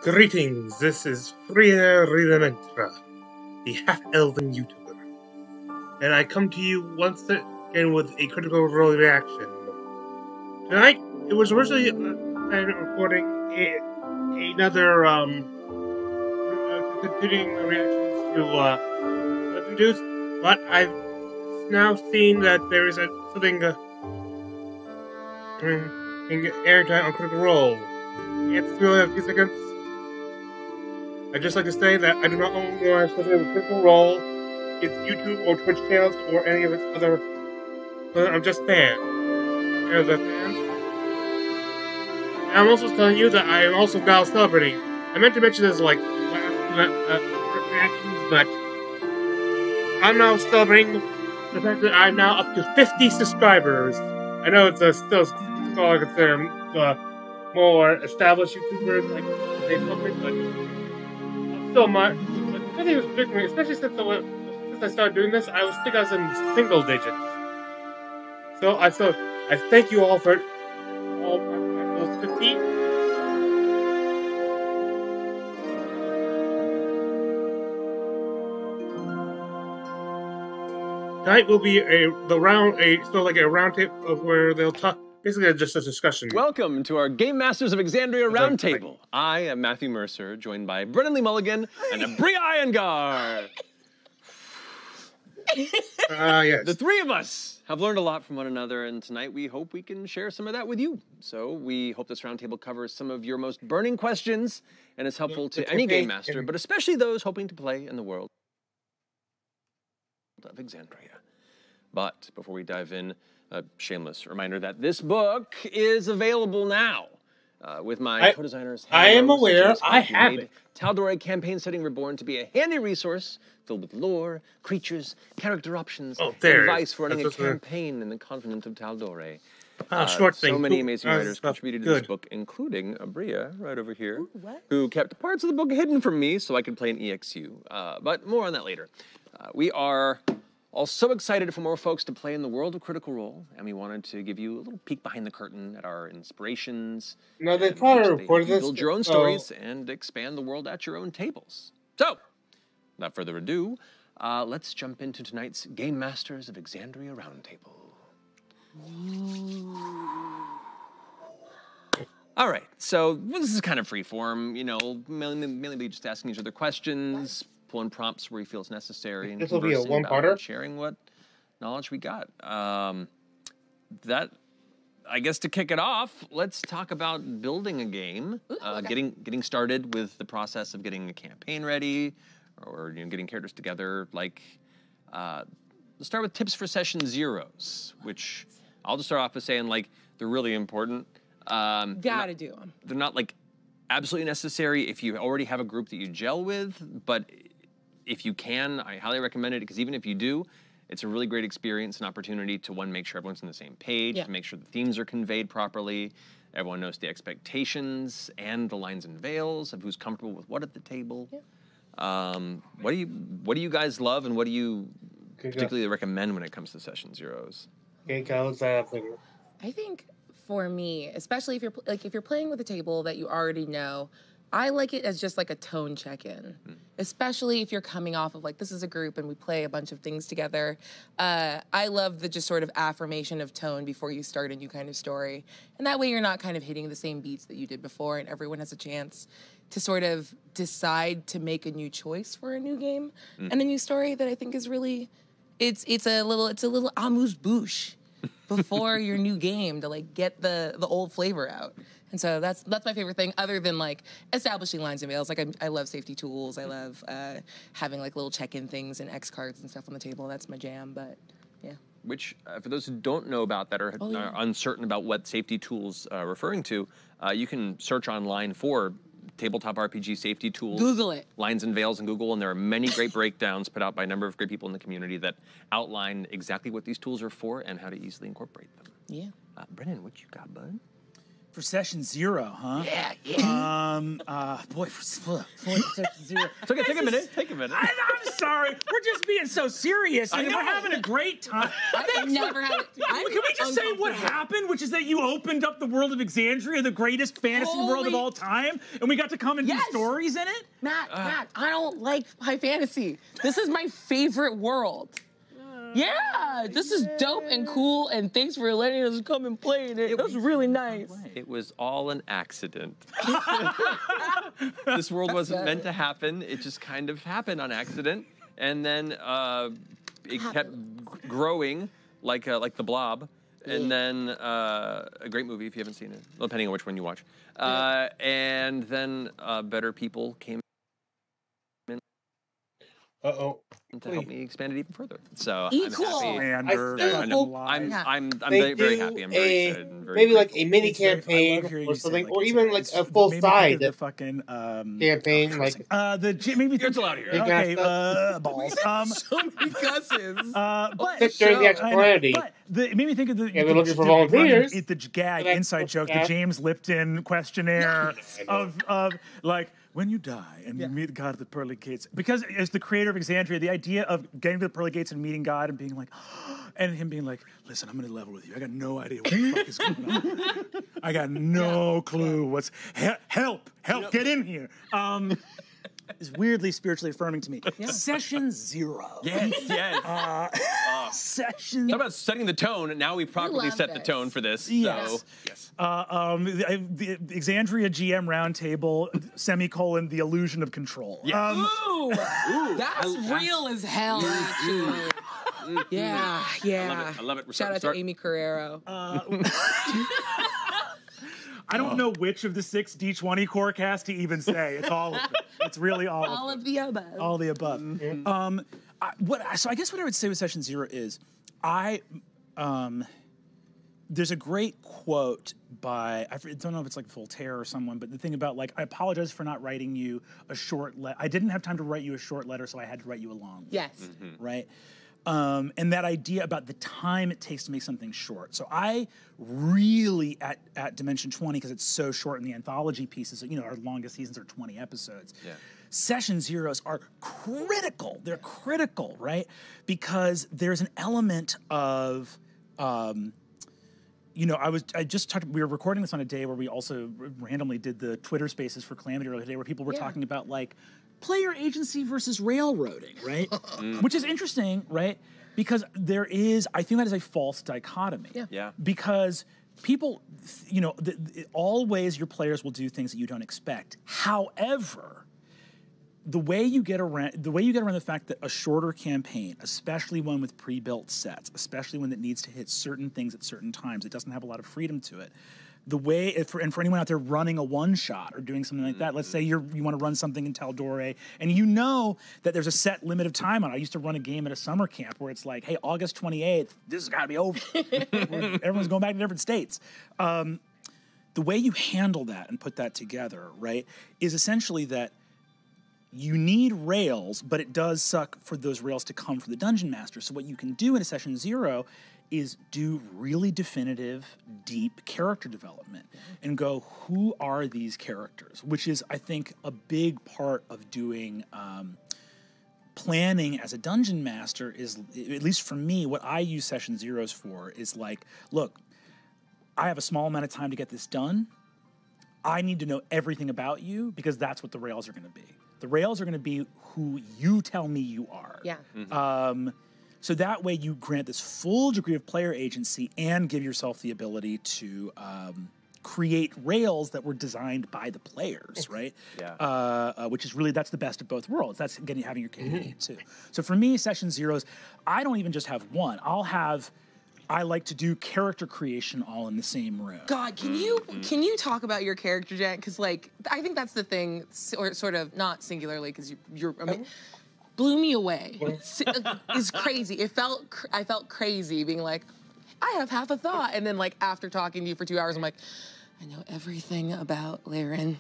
Greetings, this is Freya Ridamantra, the half-elven YouTuber, and I come to you once again with a Critical Role reaction. Tonight, it was originally planned on recording another continuing reactions to Legend Dudes, but I've now seen that there is something being aired tonight on Critical Role. It's really a few seconds. I'd just like to say that I do not own or associated with Critical Role, its YouTube or Twitch channels, or any of its other. I'm just a fan. As a fan. And I'm also telling you that I am also now celebrating. I meant to mention this like last reactions, but I'm now celebrating the fact that I'm now up to 50 subscribers. I know it's still I consider more established YouTubers like they public, but so much, but I think it was particularly, especially since I started doing this, I think I was in single digits. So I thank you all for all those 50. Tonight will be a roundtable of where they'll talk. Basically, just a discussion. Welcome to our Game Masters of Exandria Roundtable. I am Matthew Mercer, joined by Brennan Mulligan and Aabria Iyengar. Yes. The three of us have learned a lot from one another, and tonight we hope we can share some of that with you. So we hope this roundtable covers some of your most burning questions and is helpful to any Game Master, but especially those hoping to play in the world of Exandria. But before we dive in, a shameless reminder that this book is available now with my co-designers. I am aware. I have it. Tal'Dorei Campaign Setting Reborn to be a handy resource filled with lore, creatures, character options, and advice for running a campaign in the continent of Tal'Dorei. So many amazing writers contributed to this book, including Aabria, right over here, who kept parts of the book hidden from me so I could play an EXU. But more on that later. We are all so excited for more folks to play in the world of Critical Role, and we wanted to give you a little peek behind the curtain at our inspirations. No, they probably recorded this. Build your own stories and expand the world at your own tables. So, without further ado, let's jump into tonight's Game Masters of Exandria Roundtable. All right, so this is kind of freeform, you know, mainly just asking each other questions, pulling prompts where he feels necessary, and this will be a one-parter, sharing what knowledge we got. That, I guess, to kick it off, let's talk about building a game, getting started with the process of getting a campaign ready, or getting characters together. Like, let's start with tips for session zeros, which I'll just start off with saying, like, they're really important. Gotta do them. They're not like absolutely necessary if you already have a group that you gel with, but if you can, I highly recommend it, because even if you do, it's a really great experience and opportunity to, one, make sure everyone's on the same page, to make sure the themes are conveyed properly, everyone knows the expectations and the lines and veils of who's comfortable with what at the table. What do you guys love, and what do you particularly recommend when it comes to session zeros? I think for me, especially if you're playing with a table that you already know, I like it as just like a tone check-in, especially if you're coming off of like, this is a group and we play a bunch of things together. I love the just sort of affirmation of tone before you start a new kind of story. And that way you're not kind of hitting the same beats that you did before, and everyone has a chance to sort of decide to make a new choice for a new game and a new story that I think is really, it's a little amuse-bouche before your new game to like get the old flavor out. And so that's my favorite thing, other than like establishing lines and veils. Like I love safety tools. I love having like little check-in things and X cards and stuff on the table. That's my jam. But yeah. Which, for those who don't know about that or are uncertain about what safety tools are referring to, you can search online for tabletop RPG safety tools. Google it. Lines and veils in Google, and there are many great breakdowns put out by a number of great people in the community that outline exactly what these tools are for and how to easily incorporate them. Yeah. Brennan, what you got, bud? For session zero, huh? Yeah. Boy, for Section Zero. It's okay, take a minute. I'm sorry. We're just being so serious. I mean, we're having a great time. I've never had it. Can we just say what happened, which is that you opened up the world of Exandria, the greatest fantasy world of all time, and we got to come and do stories in it? Matt, I don't like high fantasy. This is my favorite world. Yeah, this is dope and cool, and thanks for letting us come and play in it. That was really nice. It was all an accident. This world wasn't meant to happen. It just kind of happened on accident, and then it kept growing like the Blob, and then a great movie if you haven't seen it, depending on which one you watch. And then better people came in. To help me expand it even further. So I'm very, very happy. I'm very excited. And very maybe like a mini campaign or something, or even like a full side fucking campaign. Like maybe it's allowed here. Okay, balls. So many guesses. But during the actual quantity. It made me think of we're looking for volunteers. The gag inside joke, the James Lipton questionnaire of like, when you die and you meet God at the pearly gates, because as the creator of Exandria, the idea of getting to the pearly gates and meeting God and being like, and him being like, listen, I'm going to level with you. I got no idea what the fuck is going on. I got no clue what's, help, get in here. Is weirdly spiritually affirming to me. Session 0. Yes. Session. How about setting the tone? Now we've properly set the tone for this. Yes. So, yes. The Exandria GM Roundtable, / the illusion of control. Yes. Ooh, that's real as hell, actually. Yeah. I love it. Shout out to Amy Carrero. I don't know which of the 6 D20 core cast to even say. It's all of them. It's really all of the above. All the above. Mm-hmm. So I guess what I would say with Session 0 is there's a great quote by, I don't know if it's like Voltaire or someone, but the thing about like, I apologize for not writing you a short letter. I didn't have time to write you a short letter, so I had to write you a long one. Yes. Mm-hmm. Right? And that idea about the time it takes to make something short. So I really, at Dimension 20, because it's so short in the anthology pieces, our longest seasons are 20 episodes. Yeah. Session Zeros are critical. They're critical, right? Because there's an element of, we were recording this on a day where we also randomly did the Twitter Spaces for Calamity earlier today, where people were talking about like player agency versus railroading, right? Which is interesting, right? Because I think that is a false dichotomy. Yeah. Because people, all ways your players will do things that you don't expect. However, the way you get around the fact that a shorter campaign, especially one with pre-built sets, especially one that needs to hit certain things at certain times, it doesn't have a lot of freedom to it. The way, for anyone out there running a one-shot or doing something like that, let's say you want to run something in Tal'Dorei, and you know that there's a set limit of time on it. I used to run a game at a summer camp where it's like, hey, August 28th, this has got to be over. Everyone's going back to different states. The way you handle that and put that together, right, is essentially that you need rails, but it does suck for those rails to come from the Dungeon Master. So what you can do in a Session 0 is do really definitive, deep character development and go, who are these characters? Which is, I think, a big part of doing planning as a Dungeon Master is, at least for me, what I use Session Zeros for is like, look, I have a small amount of time to get this done. I need to know everything about you because that's what the rails are going to be. The rails are going to be who you tell me you are. Yeah. Mm-hmm. So that way you grant this full degree of player agency and give yourself the ability to create rails that were designed by the players, right? Yeah. Which is really, that's the best of both worlds. That's having your cake and eat it too. So for me, Session Zeros, I don't even just have one. I like to do character creation all in the same room. God, can you talk about your character, Jen? Because like I think that's the thing, or sort of not singularly, because you're. I mean, blew me away. It's crazy. I felt crazy being like, I have half a thought, and then like after talking to you for 2 hours, I'm like, I know everything about Laren,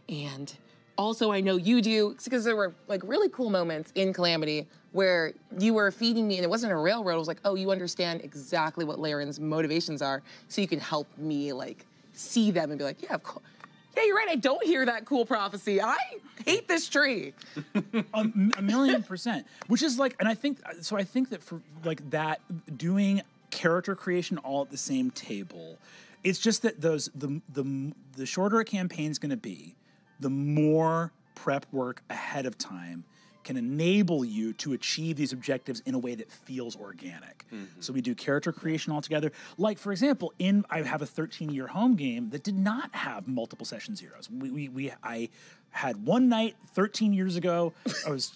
and also I know you do, because there were like really cool moments in Calamity where you were feeding me, and it wasn't a railroad. It was like, oh, you understand exactly what Laren's motivations are, so you can help me like see them and be like, yeah, of course. Yeah, you're right. I don't hear that cool prophecy. I hate this tree. A million %. Which is like, and I think that for like that, doing character creation all at the same table, it's just that the shorter a campaign's going to be, the more prep work ahead of time can enable you to achieve these objectives in a way that feels organic. So we do character creation all together. Like, for example, I have a 13-year home game that did not have multiple session zeros. I had one night 13 years ago. I was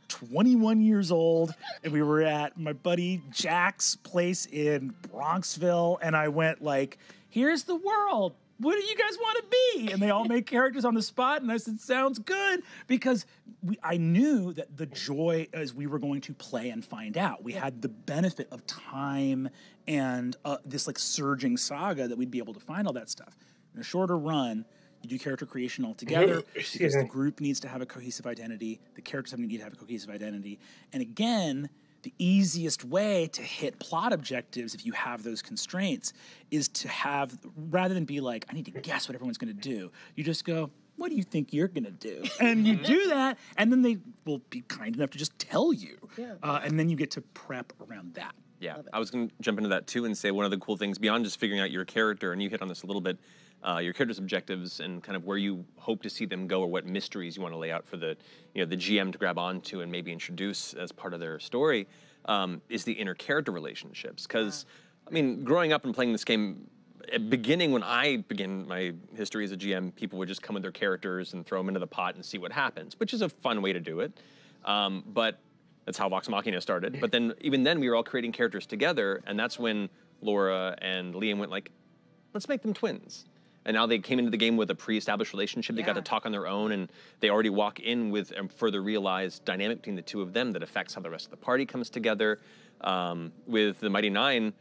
21 years old, and we were at my buddy Jack's place in Bronxville, and I went like, here's the world. What do you guys want to be? And they all made characters on the spot, and I said, sounds good, because I knew that the joy as we were going to play and find out. We had the benefit of time and this like surging saga that we'd be able to find all that stuff. In a shorter run, you do character creation all together because the group needs to have a cohesive identity. The characters need to have a cohesive identity. And again, the easiest way to hit plot objectives, if you have those constraints, is to have, rather than be like, I need to guess what everyone's going to do, you just go, what do you think you're going to do? And you do that, and then they will be kind enough to just tell you. And then you get to prep around that. Yeah, I was going to jump into that too and say one of the cool things, beyond just figuring out your character, and you hit on this a little bit, your character's objectives and kind of where you hope to see them go, or what mysteries you want to lay out for the GM to grab onto and maybe introduce as part of their story, is the inner character relationships. Because, I mean, growing up and playing this game, at beginning, when I began my history as a GM, people would just come with their characters and throw them into the pot and see what happens, which is a fun way to do it. But that's how Vox Machina started. But then, even then, we were all creating characters together, and that's when Laura and Liam went like, let's make them twins. And now they came into the game with a pre-established relationship. They got to talk on their own, and they already walk in with a further realized dynamic between the two of them that affects how the rest of the party comes together. With the Mighty Nine,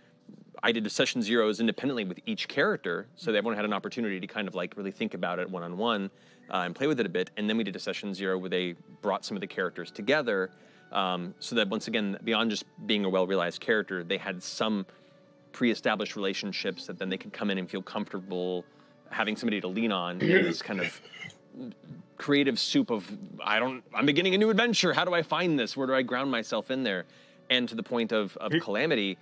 I did session zeros independently with each character, so that everyone had an opportunity to kind of like really think about it one-on-one and play with it a bit. And then we did a session zero where they brought some of the characters together, so that once again, beyond just being a well-realized character, they had some pre-established relationships that then they could come in and feel comfortable having somebody to lean on in this kind of creative soup of, I'm beginning a new adventure. How do I find this? Where do I ground myself in there? And to the point of Calamity,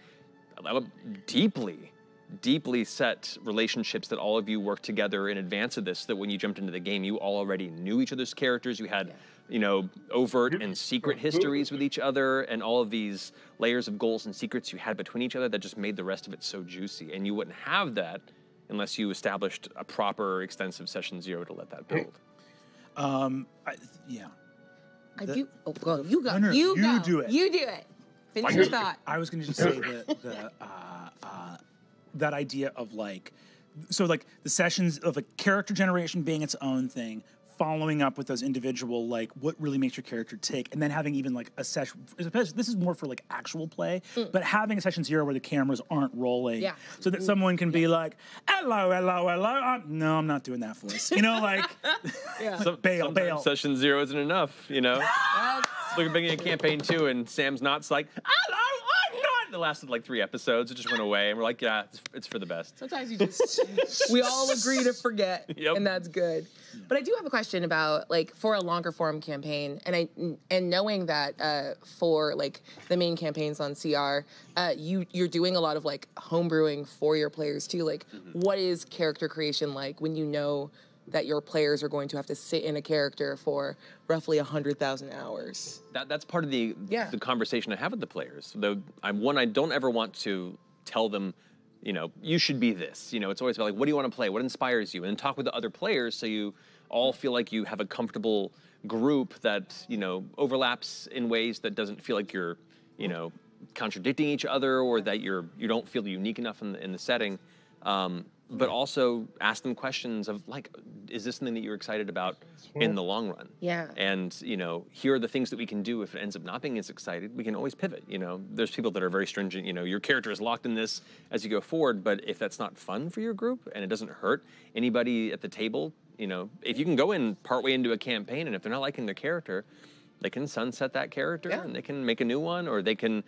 deeply set relationships that all of you worked together in advance of this, that when you jumped into the game, you all already knew each other's characters. You had, overt and secret histories with each other, and all of these layers of goals and secrets you had between each other that just made the rest of it so juicy. And you wouldn't have that unless you established a proper, extensive session zero to let that build. I do. Oh, go. You go. No, you go. do it. You do it. Finish your thought. I was going to just say that that idea of like, so like the sessions of like character generation being its own thing, following up with those individual, like what really makes your character tick, and then having even like a session, this is more for like actual play, but having a session zero where the cameras aren't rolling, so that someone can be like, hello, no, I'm not doing that voice, like, bail. Session zero isn't enough, Look at beginning of campaign 2, and Sam's Knot's like, hello, I'm not. It lasted like 3 episodes. It just went away, and we're like, yeah, it's for the best. Sometimes you just, we all agree to forget, and that's good. But I do have a question about, like, for a longer form campaign, and knowing that for, like, the main campaigns on CR, you're doing a lot of, like, homebrewing for your players, too. Like, what is character creation like when you know that your players are going to have to sit in a character for roughly 100,000 hours? That's part of the conversation I have with the players. Though I don't ever want to tell them, you should be this. It's always about like, what do you want to play? What inspires you? And then talk with the other players so you all feel like you have a comfortable group that, overlaps in ways that doesn't feel like you're, contradicting each other, or that you don't feel unique enough in the setting. But also ask them questions of like, is this something that you're excited about in the long run? Yeah. And, here are the things that we can do if it ends up not being as excited. We can always pivot, There's people that are very stringent, your character is locked in this as you go forward, but if that's not fun for your group and it doesn't hurt anybody at the table, if you can go in partway into a campaign and if they're not liking their character, they can sunset that character and they can make a new one, or they can,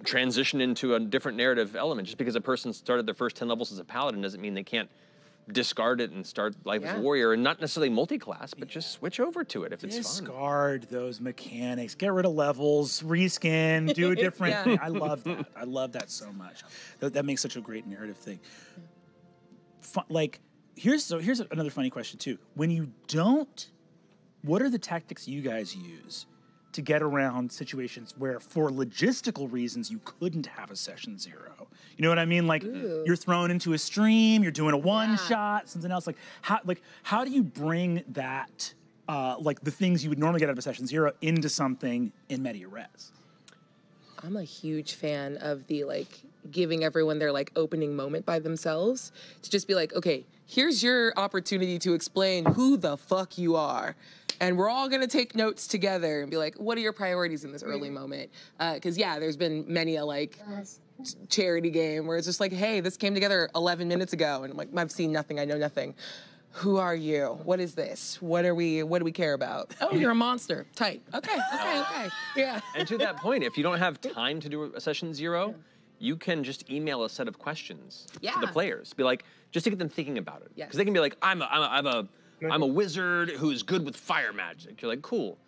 transition into a different narrative element. Just because a person started their first 10 levels as a paladin doesn't mean they can't discard it and start life as a warrior, and not necessarily multi-class, but just switch over to it if it's fun. Discard those mechanics, get rid of levels, reskin, do a different thing. I love that. I love that so much. That makes such a great narrative thing. Here's another funny question too. When you don't, what are the tactics you guys use to get around situations where, for logistical reasons, you couldn't have a session 0? You know what I mean? Like, you're thrown into a stream, you're doing a one-shot, something else. How do you bring that, the things you would normally get out of a session 0 into something in media res? I'm a huge fan of the, giving everyone their, opening moment by themselves. To just be like, okay, here's your opportunity to explain who the fuck you are. And we're all going to take notes together and be like, what are your priorities in this early moment? Because, there's been many a, charity game where it's just like, hey, this came together 11 minutes ago. And I'm like, I've seen nothing. I know nothing. Who are you? What is this? What do we care about? Oh, you're a monster. Tight. Okay. Yeah. And to that point, if you don't have time to do a session 0, you can just email a set of questions to the players. Be like, just to get them thinking about it. Because they can be like, I'm a wizard who's good with fire magic. You're like, cool.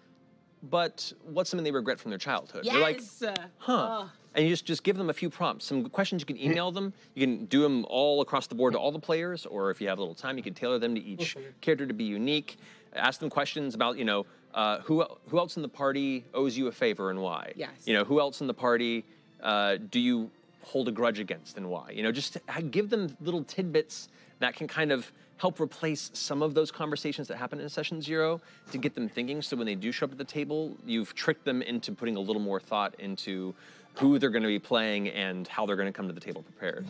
But what's something they regret from their childhood? Yes. You're like, huh. And you just give them a few prompts. Some questions you can email them. You can do them all across the board to all the players, or if you have a little time, you can tailor them to each character to be unique. Ask them questions about, who else in the party owes you a favor and why? Yes. Who else in the party do you hold a grudge against and why? Just give them little tidbits that can kind of help replace some of those conversations that happen in session 0 to get them thinking. So when they do show up at the table, you've tricked them into putting a little more thought into who they're going to be playing and how they're going to come to the table prepared.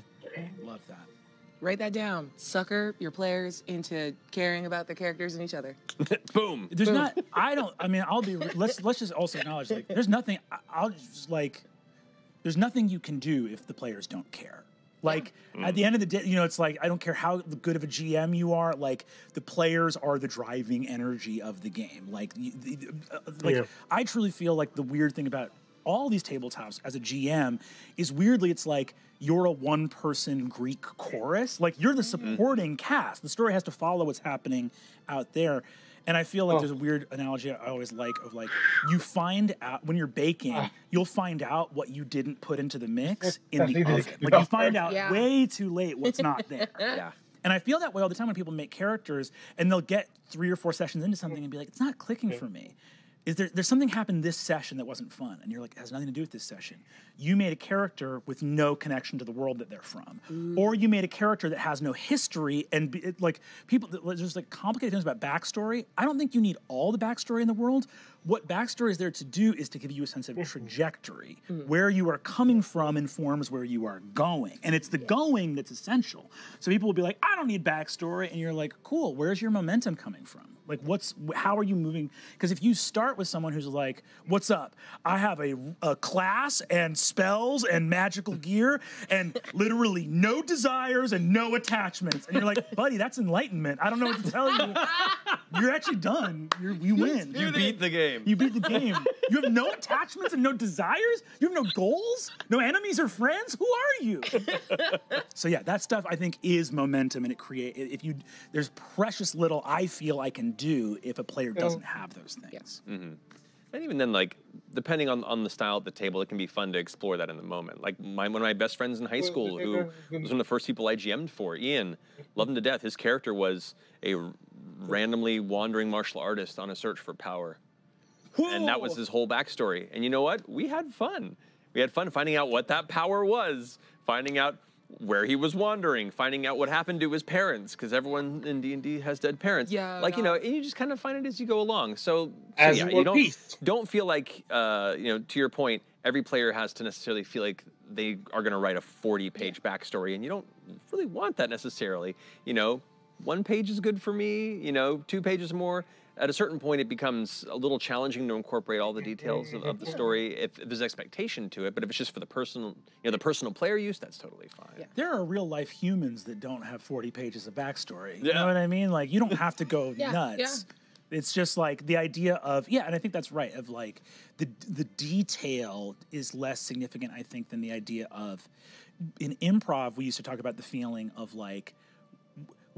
Love that. Write that down. Sucker your players into caring about their characters and each other. Boom. There's not. I'll be. Let's just also acknowledge there's nothing. There's nothing you can do if the players don't care. At the end of the day, it's I don't care how good of a GM you are, the players are the driving energy of the game. I truly feel like the weird thing about all these tabletops as a GM is weirdly it's you're a one-person Greek chorus. You're the supporting cast. The story has to follow what's happening out there. And I feel like there's a weird analogy I always of you find out when you're baking, you'll find out what you didn't put into the mix in the oven. You find out way too late what's not there. And I feel that way all the time when people make characters and they'll get 3 or 4 sessions into something and be like, it's not clicking for me. There's something happened this session that wasn't fun. And you're like, it has nothing to do with this session. You made a character with no connection to the world that they're from. Or you made a character that has no history and there's complicated things about backstory. I don't think you need all the backstory in the world. What backstory is there to do is to give you a sense of trajectory. Where you are coming from informs where you are going. And it's the going that's essential. So people will be like, I don't need backstory. And you're like, cool, where's your momentum coming from? How are you moving? Because if you start with someone who's like, what's up? I have a class and spells and magical gear and literally no desires and no attachments. And you're like, buddy, that's enlightenment. I don't know what to tell you. You're actually done. You win. You beat the game. You beat the game. You have no attachments and no desires? You have no goals? No enemies or friends? Who are you? So yeah, that stuff I think is momentum, and there's precious little I feel I can do if a player doesn't have those things. Yes. And even then, depending on the style at the table, it can be fun to explore that in the moment. One of my best friends in high school, who was one of the first people I GM'd for, Ian, loved him to death. His character was a randomly wandering martial artist on a search for power. Whoa. And that was his whole backstory. And you know what? We had fun. We had fun finding out what that power was, finding out where he was wandering, finding out what happened to his parents, because everyone in D&D has dead parents. Yeah. And you just kind of find it as you go along. So you don't feel like, to your point, every player has to necessarily feel like they are going to write a 40-page backstory, and you don't really want that necessarily. 1 page is good for me, 2 pages more. At a certain point, it becomes a little challenging to incorporate all the details of the story if there's expectation to it. But if it's just for the personal player use, that's totally fine. Yeah. There are real life humans that don't have 40 pages of backstory. You know what I mean? You don't have to go nuts. Yeah. It's just the idea of, and I think that's right, of the detail is less significant, I think, than the idea of, in improv, we used to talk about the feeling of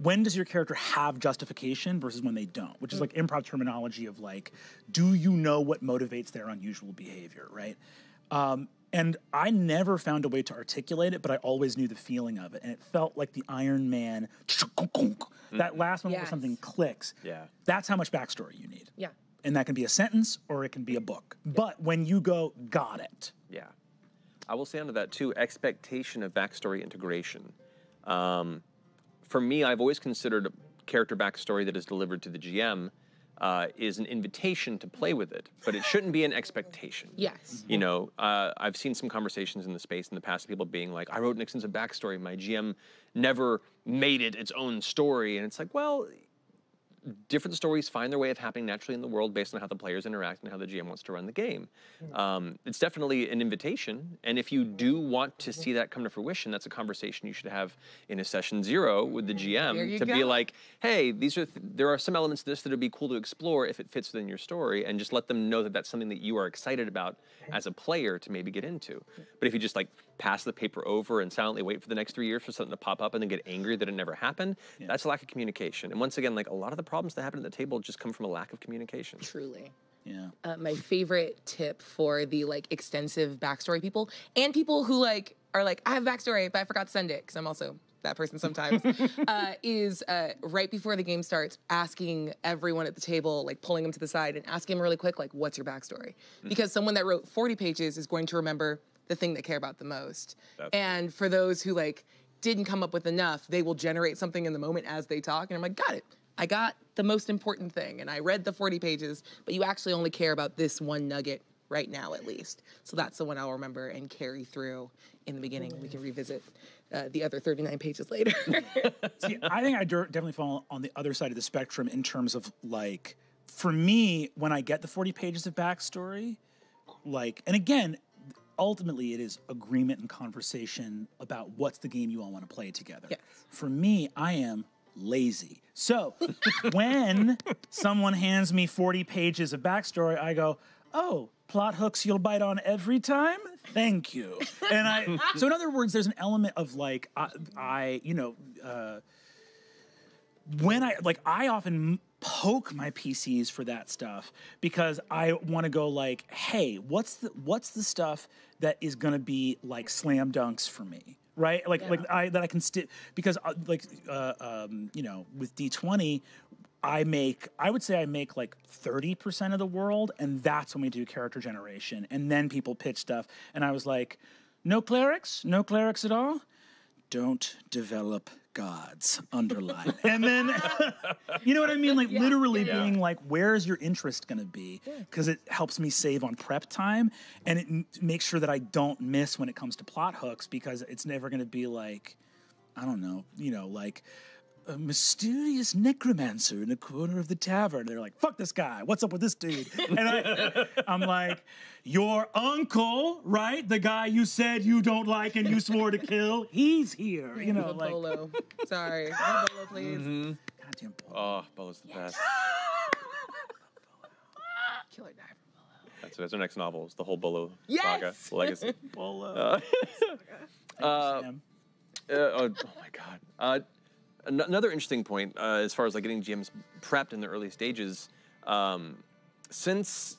when does your character have justification versus when they don't, which is like improv terminology of like, do you know what motivates their unusual behavior, right? And I never found a way to articulate it, but I always knew the feeling of it. And it felt like the Iron Man, that last moment where something clicks. Yeah. That's how much backstory you need. Yeah. And that can be a sentence or it can be a book. Yeah. But when you go, got it. Yeah. I will say under that too, expectation of backstory integration. For me, I've always considered character backstory that is delivered to the GM is an invitation to play with it, but it shouldn't be an expectation. Yes. You know, I've seen some conversations in the space in the past, people being like, I wrote an extensive backstory, my GM never made it its own story. And it's like, well, different stories find their way of happening naturally in the world based on how the players interact and how the GM wants to run the game. It's definitely an invitation, and if you do want to see that come to fruition, that's a conversation you should have in a session 0 with the GM to be like, hey, there are some elements of this that would be cool to explore if it fits within your story, and just let them know that that's something that you are excited about as a player to maybe get into. But if you just like pass the paper over and silently wait for the next 3 years for something to pop up and then get angry that it never happened, that's a lack of communication. And once again, like a lot of the problems that happen at the table just come from a lack of communication. Truly. Yeah. My favorite tip for the like extensive backstory people and people who like are like, I have backstory, but I forgot to send it because I'm also that person sometimes, is right before the game starts, asking everyone at the table, like pulling them to the side and asking them really quick, like, what's your backstory? Because someone that wrote 40 pages is going to remember the thing they care about the most. And for those who like didn't come up with enough, they will generate something in the moment as they talk. And I'm like, got it. I got the most important thing, and I read the 40 pages, but you actually only care about this one nugget right now, at least. So that's the one I'll remember and carry through in the beginning. We can revisit the other 39 pages later. See, I think I definitely fall on the other side of the spectrum in terms of, like, for me, when I get the 40 pages of backstory, like, and again, ultimately it is agreement and conversation about what's the game you all want to play together. Yes. For me, I am lazy. So when someone hands me 40 pages of backstory, I go, oh, plot hooks you'll bite on every time? Thank you. And so in other words, there's an element of like, when I often poke my PCs for that stuff because I want to go like, hey, what's the stuff that is going to be like slam dunks for me? Right, that I can because with D20, I would say I make like 30% of the world, and that's when we do character generation, and then people pitch stuff, and I was like, no clerics at all. Don't develop gods, underline. And then, you know what I mean? Like literally being like, where's your interest going to be? Because it helps me save on prep time, and it makes sure that I don't miss when it comes to plot hooks, because it's never going to be like, I don't know, like a mysterious necromancer in a corner of the tavern. They're like, fuck this guy. What's up with this dude? And I'm like, your uncle, right? The guy you said you don't like and you swore to kill, he's here. Like Bolo. Sorry. No Bolo, please. Mm-hmm. Goddamn Bolo. Oh, Bolo's the best. Killer die from Bolo. That's our next novel. It's the whole Bolo Yes! saga, legacy. Bolo. Oh my God. Another interesting point, as far as like getting GMs prepped in the early stages, since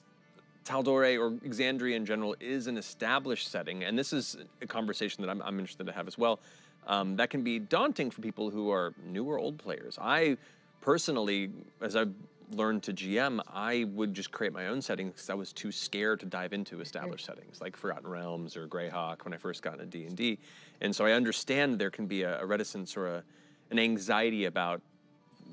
Tal'Dorei or Exandria in general is an established setting, and this is a conversation that I'm interested to have as well, that can be daunting for people who are new or old players. I personally, as I've learned to GM, I would just create my own settings because I was too scared to dive into established settings like Forgotten Realms or Greyhawk when I first got into D&D. And so I understand there can be a reticence or an anxiety about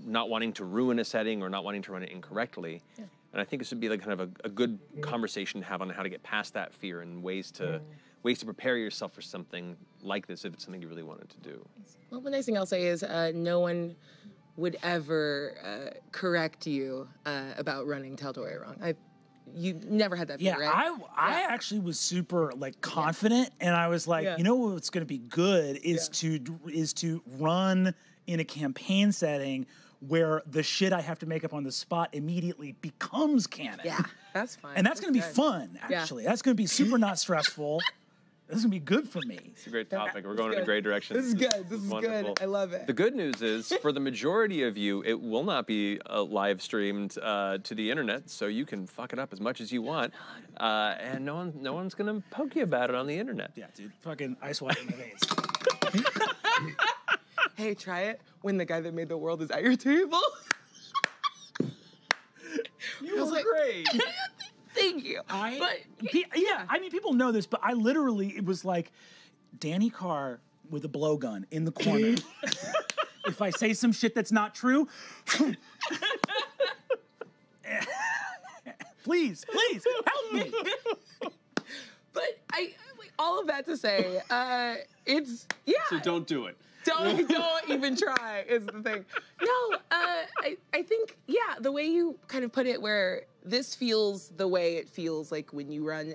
not wanting to ruin a setting or not wanting to run it incorrectly. Yeah. And I think this would be like kind of a good conversation to have on how to get past that fear and ways to prepare yourself for something like this if it's something you really wanted to do. Well, the nice thing I'll say is no one would ever correct you about running Tal'Dorei wrong. You never had that fear, right? I actually was super like confident, and I was like, you know what's going to be good is to run in a campaign setting where the shit I have to make up on the spot immediately becomes canon. Yeah, that's fine. And that's going to be fun, actually. That's going to be super not stressful. This is going to be good for me. It's a great topic. We're going in a great direction. This is good. This is good. I love it. The good news is, for the majority of you, it will not be live streamed to the internet, so you can fuck it up as much as you want, and no one's going to poke you about it on the internet. Yeah, dude. Fucking ice water in my veins. Hey, try it when the guy that made the world is at your table. You were great. Thank you. I mean, people know this, but I literally, it was like Danny Carr with a blowgun in the corner. If I say some shit that's not true, please, help me. But all of that to say, it's, yeah. So don't do it. Don't even try is the thing. No, I think, yeah, the way you kind of put it, where this feels the way it feels like when you run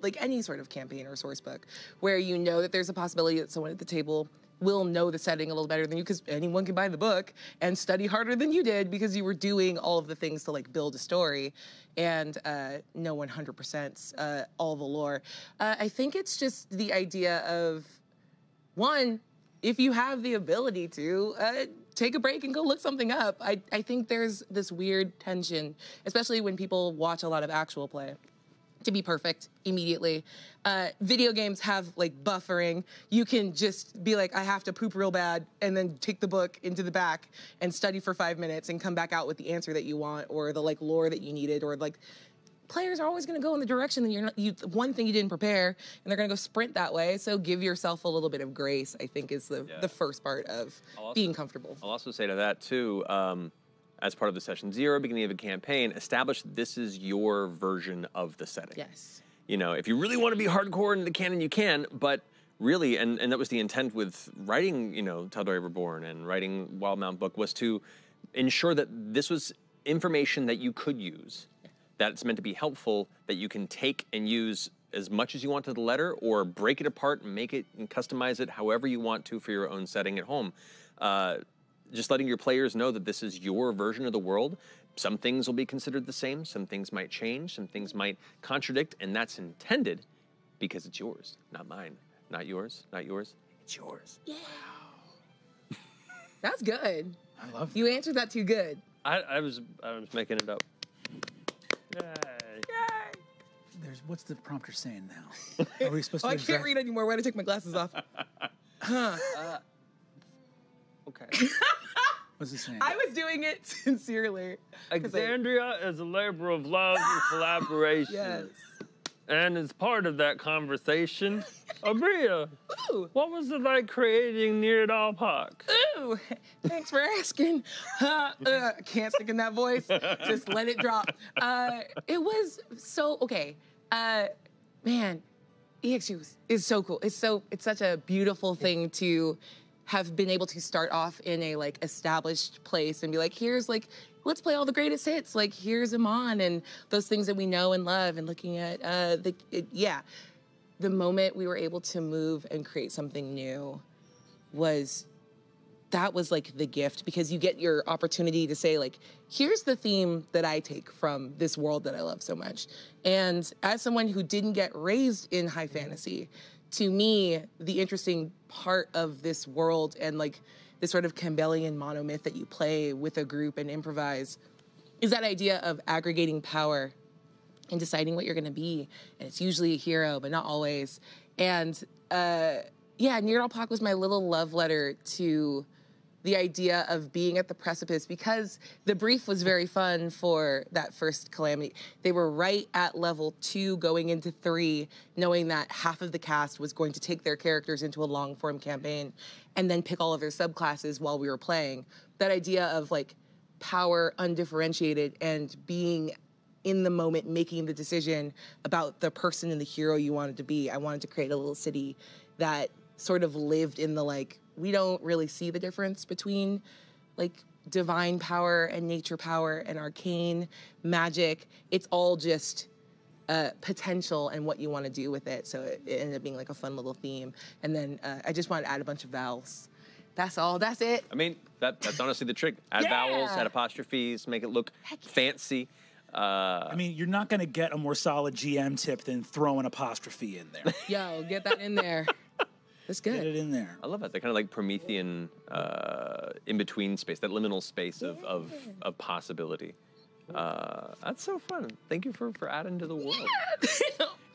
like any sort of campaign or source book, where you know that there's a possibility that someone at the table will know the setting a little better than you, because anyone can buy the book and study harder than you did because you were doing all of the things to like build a story and know 100% all the lore. I think it's just the idea of, one, if you have the ability to, take a break and go look something up. I think there's this weird tension, especially when people watch a lot of actual play, to be perfect immediately. Video games have like buffering. You can just be like, I have to poop real bad, and then take the book into the back and study for 5 minutes and come back out with the answer that you want, or the like lore that you needed, or like, players are always going to go in the direction that one thing you didn't prepare, and they're going to go sprint that way. So give yourself a little bit of grace, I think, is the first part of being comfortable. I'll also say to that, too, as part of the session 0, beginning of a campaign, establish this is your version of the setting. Yes. You know, if you really want to be hardcore in the canon, you can, but really, and that was the intent with writing, you know, Tal'Dorei Reborn and writing Wildmount book, was to ensure that this was information that you could use. That it's meant to be helpful, that you can take and use as much as you want to the letter, or break it apart and make it and customize it however you want to for your own setting at home. Just letting your players know that this is your version of the world. Some things will be considered the same, some things might change, some things might contradict, and that's intended because it's yours, not mine. Not yours, not yours, it's yours. Yeah. Wow. That's good. I love that. You answered that too good. I was making it up. Yay. Yay. What's the prompter saying now? Are we supposed to I can't read anymore. Why did I take my glasses off? Okay. What's it saying? I was doing it sincerely. Exandria is a labor of love and collaboration. Yes. And as part of that conversation, Aabria, what was it like creating Near It All Park? Ooh, thanks for asking. Can't stick in that voice. Just let it drop. It was so, okay. Man, EXU is so cool. It's such a beautiful thing to have been able to start off in a like established place and be like, here's like, let's play all the greatest hits. Like here's Amon and those things that we know and love, and looking at the moment we were able to move and create something new was like the gift, because you get your opportunity to say like, here's the theme that I take from this world that I love so much. And as someone who didn't get raised in high fantasy, to me, the interesting part of this world and like this sort of Campbellian monomyth that you play with a group and improvise is that idea of aggregating power and deciding what you're going to be. And it's usually a hero, but not always. And Near It All Park was my little love letter to the idea of being at the precipice, because the brief was very fun for that first Calamity. They were right at level 2 going into 3, knowing that half of the cast was going to take their characters into a long-form campaign and then pick all of their subclasses while we were playing. That idea of like power undifferentiated and being in the moment, making the decision about the person and the hero you wanted to be. I wanted to create a little city that sort of lived in the like, we don't really see the difference between like divine power and nature power and arcane magic. It's all just potential and what you want to do with it. So it ended up being like a fun little theme. And then I just wanted to add a bunch of vowels. That's all. That's it. I mean, that's honestly the trick. Add vowels, add apostrophes, make it look fancy. I mean, you're not going to get a more solid GM tip than throw an apostrophe in there. Yo, get that in there. That's good. Get it in there. I love that. The kind of like Promethean in-between space, that liminal space of possibility. That's so fun. Thank you for adding to the world.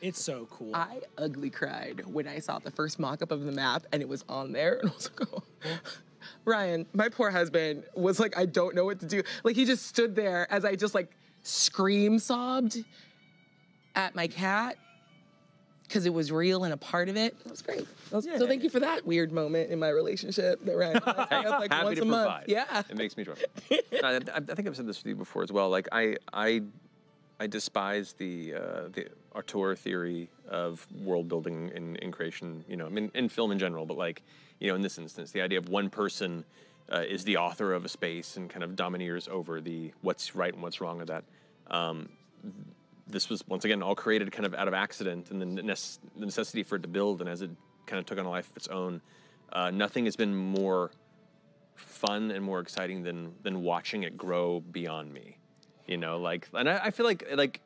It's so cool. I ugly cried when I saw the first mock-up of the map and it was on there, and I was like, oh. Ryan, my poor husband, was like, I don't know what to do. Like, he just stood there as I just like scream sobbed at my cat because it was real and a part of it. That was great. So thank you for that weird moment in my relationship that Ryan I have like happy once to a month. provide. Yeah. It makes me joyful. I think I've said this to you before as well. Like I despise the auteur theory of world building in creation, you know, I mean, in film in general, but like, you know, in this instance, the idea of one person is the author of a space and kind of domineers over the what's right and what's wrong of that. This was, once again, all created kind of out of accident and the necessity for it to build, and as it kind of took on a life of its own, nothing has been more fun and more exciting than watching it grow beyond me. You know, like, and I feel like,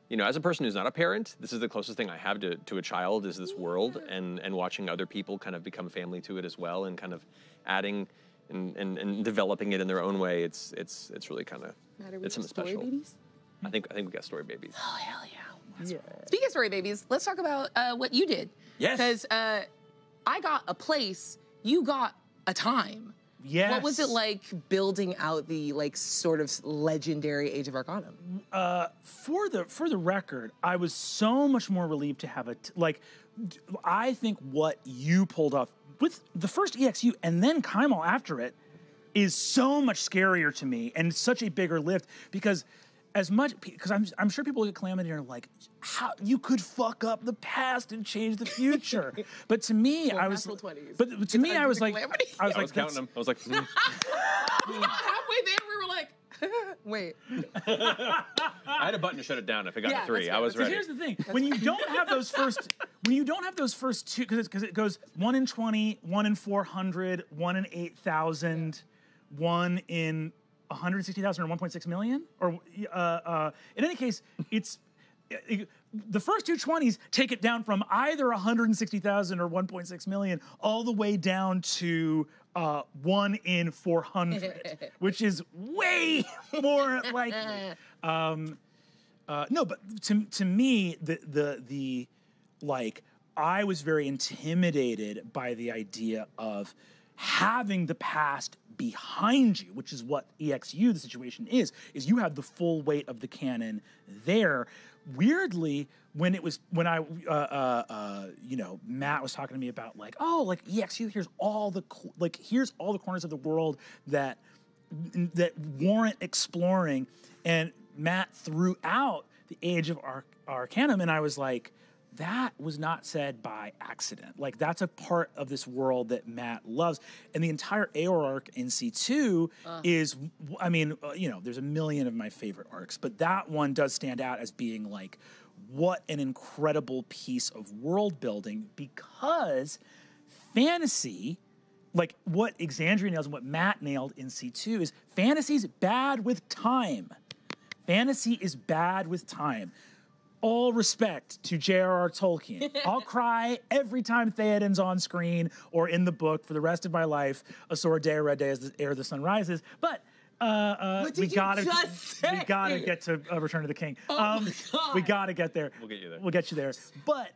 you know, as a person who's not a parent, this is the closest thing I have to a child is this world, and watching other people kind of become family to it as well, and kind of adding and developing it in their own way. It's really kind of, it's something special. Babies? I think we got story babies. Oh, hell yeah. Speaking of story babies, let's talk about what you did. Yes. Because I got a place, you got a time. Yes. What was it like building out the like sort of legendary Age of Arcanum? For the record, I was so much more relieved to have I think what you pulled off with the first EXU and then Kaimal after it is so much scarier to me and such a bigger lift because I'm sure people get Calamity and are like, how you could fuck up the past and change the future. But to me, I was counting them. I was like, halfway there we were like, wait. I had a button to shut it down if it got to 3. I was ready. Here's the thing: when you don't have those first two, because it goes 1 in 20, 1 in 400, 1 in 8,000, 1 in 160,000 or 1.6 million, or in any case, it's the first two 20s take it down from either 160,000 or 1.6 million all the way down to 1 in 400, which is way more likely. No, but to me, the I was very intimidated by the idea of having the past behind you, which is what EXU, the situation is you have the full weight of the canon there. Weirdly, when Matt was talking to me about EXU, here's all the corners of the world that warrant exploring, and Matt threw out the Age of Arcanum, and I was like, that was not said by accident. Like, that's a part of this world that Matt loves. And the entire Aor arc in C2 is, there's a million of my favorite arcs, but that one does stand out as being like, what an incredible piece of world building, because fantasy, like what Exandria nails and what Matt nailed in C2, is fantasy's bad with time. Fantasy is bad with time. All respect to J.R.R. Tolkien. I'll cry every time Theoden's on screen or in the book for the rest of my life. A sword day, a red day, ere the sun rises. But we gotta get to Return of the King. We gotta get there. We'll get you there. We'll get you there. But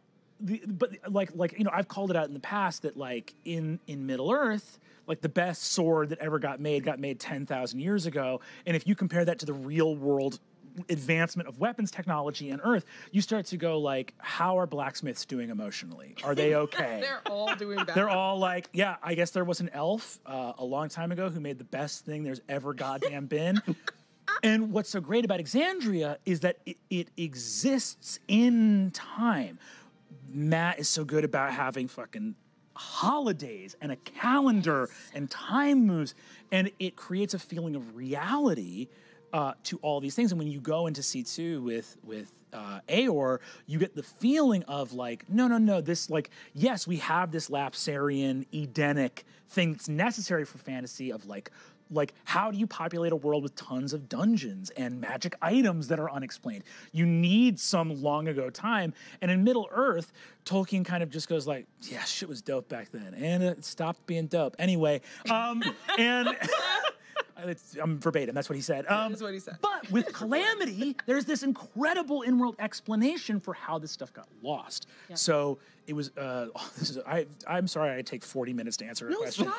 I've called it out in the past that in Middle Earth, like the best sword that ever got made 10,000 years ago. And if you compare that to the real world advancement of weapons technology on Earth, you start to go like, how are blacksmiths doing emotionally? Are they okay? They're all doing bad. They're all like, yeah, I guess there was an elf a long time ago who made the best thing there's ever goddamn been. And what's so great about Exandria is that it exists in time. Matt is so good about having fucking holidays and a calendar and time moves, and it creates a feeling of reality to all these things. And when you go into C2 with Aor, you get the feeling of like, no, this, like, yes, we have this Lapsarian Edenic thing that's necessary for fantasy of like Like, how do you populate a world with tons of dungeons and magic items that are unexplained? You need some long ago time. And in Middle-earth, Tolkien kind of just goes like, yeah, shit was dope back then. And it stopped being dope. Anyway, and... I'm verbatim, that's what he said. That's what he said. But with Calamity, there's this incredible in-world explanation for how this stuff got lost. Yeah. So it was, I'm sorry I take 40 minutes to answer a question.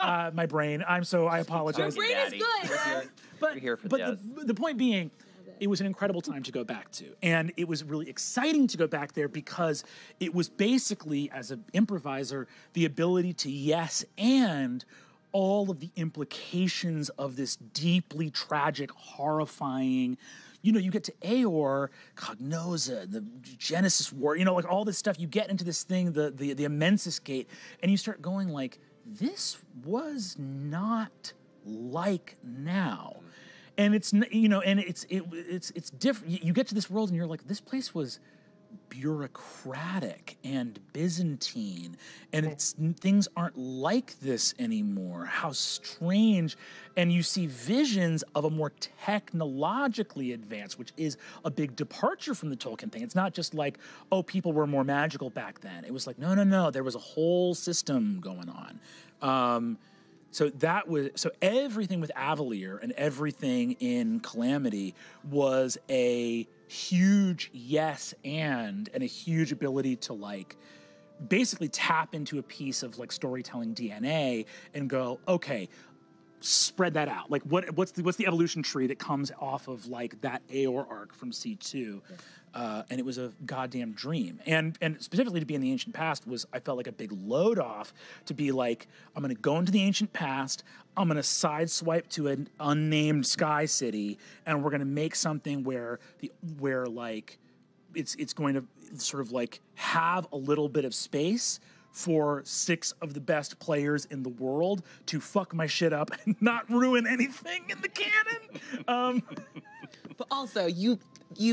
My brain, I apologize. Your brain is good. We're here for the point being, it was an incredible time to go back to. And it was really exciting to go back there because it was basically, as an improviser, the ability to yes and all of the implications of this deeply tragic, horrifying, you get to Eor, Cognosa, the Genesis War, like all this stuff. You get into this thing, the Immensis Gate, and you start going like, this was not like now. And it's, and it's different. You get to this world and you're like, this place was bureaucratic and Byzantine, and things aren't like this anymore. How strange. And you see visions of a more technologically advanced, which is a big departure from the Tolkien thing. It's not just like, oh, people were more magical back then. It was like, no, there was a whole system going on. So everything with Avalier and everything in Calamity was a huge yes and a huge ability to like basically tap into a piece of like storytelling DNA and go, okay, spread that out. Like what's the evolution tree that comes off of like that Eor arc from C2? And it was a goddamn dream. And specifically to be in the ancient past I felt like a big load off to be like, I'm going to go into the ancient past, I'm going to sideswipe to an unnamed sky city, and we're going to make something where like it's going to sort of like have a little bit of space for 6 of the best players in the world to fuck my shit up and not ruin anything in the canon. But also, you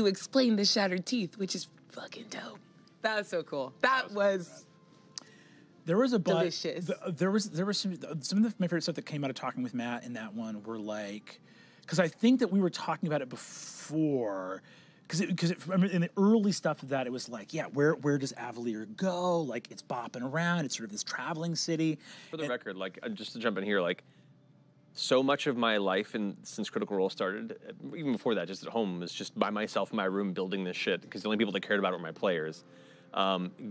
explained the shattered teeth, which is fucking dope. That was so cool. That was there was a delicious. There was some of my favorite stuff that came out of talking with Matt in that one were like, because I think that we were talking about it before. Because in the early stuff of that, it was like, yeah, where does Avalier go? Like, it's bopping around. It's sort of this traveling city. For the record, like, just to jump in here, like, so much of my life since Critical Role started, even before that, just at home, was just by myself in my room building this shit, because the only people that cared about it were my players.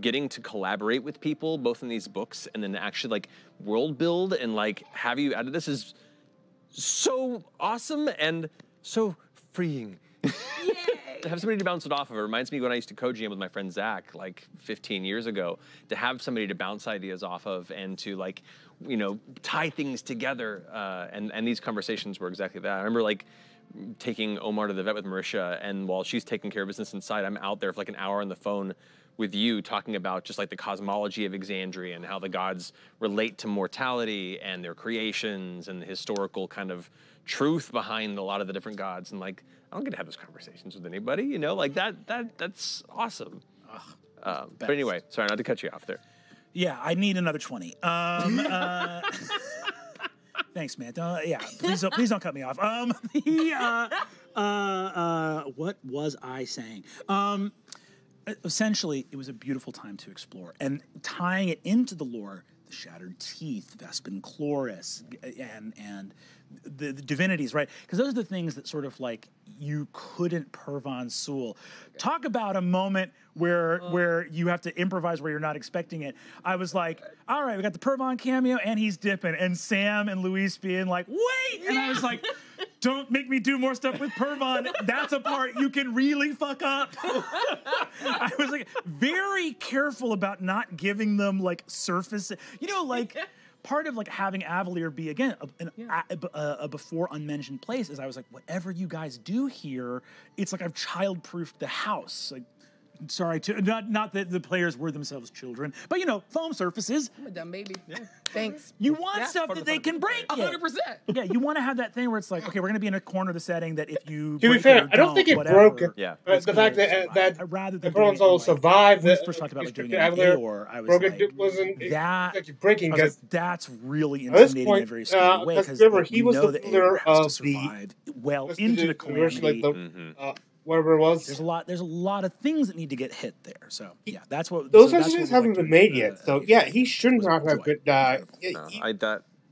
Getting to collaborate with people, both in these books, and then actually, like, world build and, like, have you out of this is so awesome and so freeing. To have somebody to bounce it off of. It reminds me when I used to co-GM with my friend Zach like 15 years ago, to have somebody to bounce ideas off of and to like, tie things together. And these conversations were exactly that. I remember like taking Omar to the vet with Marisha, and while she's taking care of business inside, I'm out there for like an hour on the phone with you talking about just like the cosmology of Exandria and how the gods relate to mortality and their creations and the historical kind of truth behind a lot of the different gods. And like, I don't get to have those conversations with anybody, like that's awesome. But anyway, sorry not to cut you off there. Yeah, I need another 20. Thanks, man. Please don't cut me off. What was I saying? Essentially, it was a beautiful time to explore, and tying it into the lore, the shattered teeth, Vespin Chloris, and the divinities, right? Because those are the things that sort of like you couldn't Pervan Sul. Talk about a moment where you have to improvise where you're not expecting it. I was like, all right, we got the Pervan cameo and he's dipping, and Sam and Luis being like, wait! And I was like, don't make me do more stuff with Pervan. That's a part you can really fuck up. I was like very careful about not giving them like surface, part of like having Avalier be again a before unmentioned place is I was like, whatever you guys do here, it's like I've child-proofed the house. Like, sorry to not that the players were themselves children, but foam surfaces. I'm a dumb baby. Yeah. Thanks. You want stuff that they can break. 100%. Yeah, you want to have that thing where it's like, okay, we're going to be in a corner of the setting that if you. To be fair, I don't think it broke. Yeah. The fact that rather than everyone's all survived. When we first talked about doing it in AOR, I was like, it wasn't that breaking because that's really intimidating in a very scary way because remember he was the leader of the well into the calamity. Whatever it was. There's a lot of things that need to get hit there. So yeah, that's what those decisions haven't been made yet. So yeah, he shouldn't have died.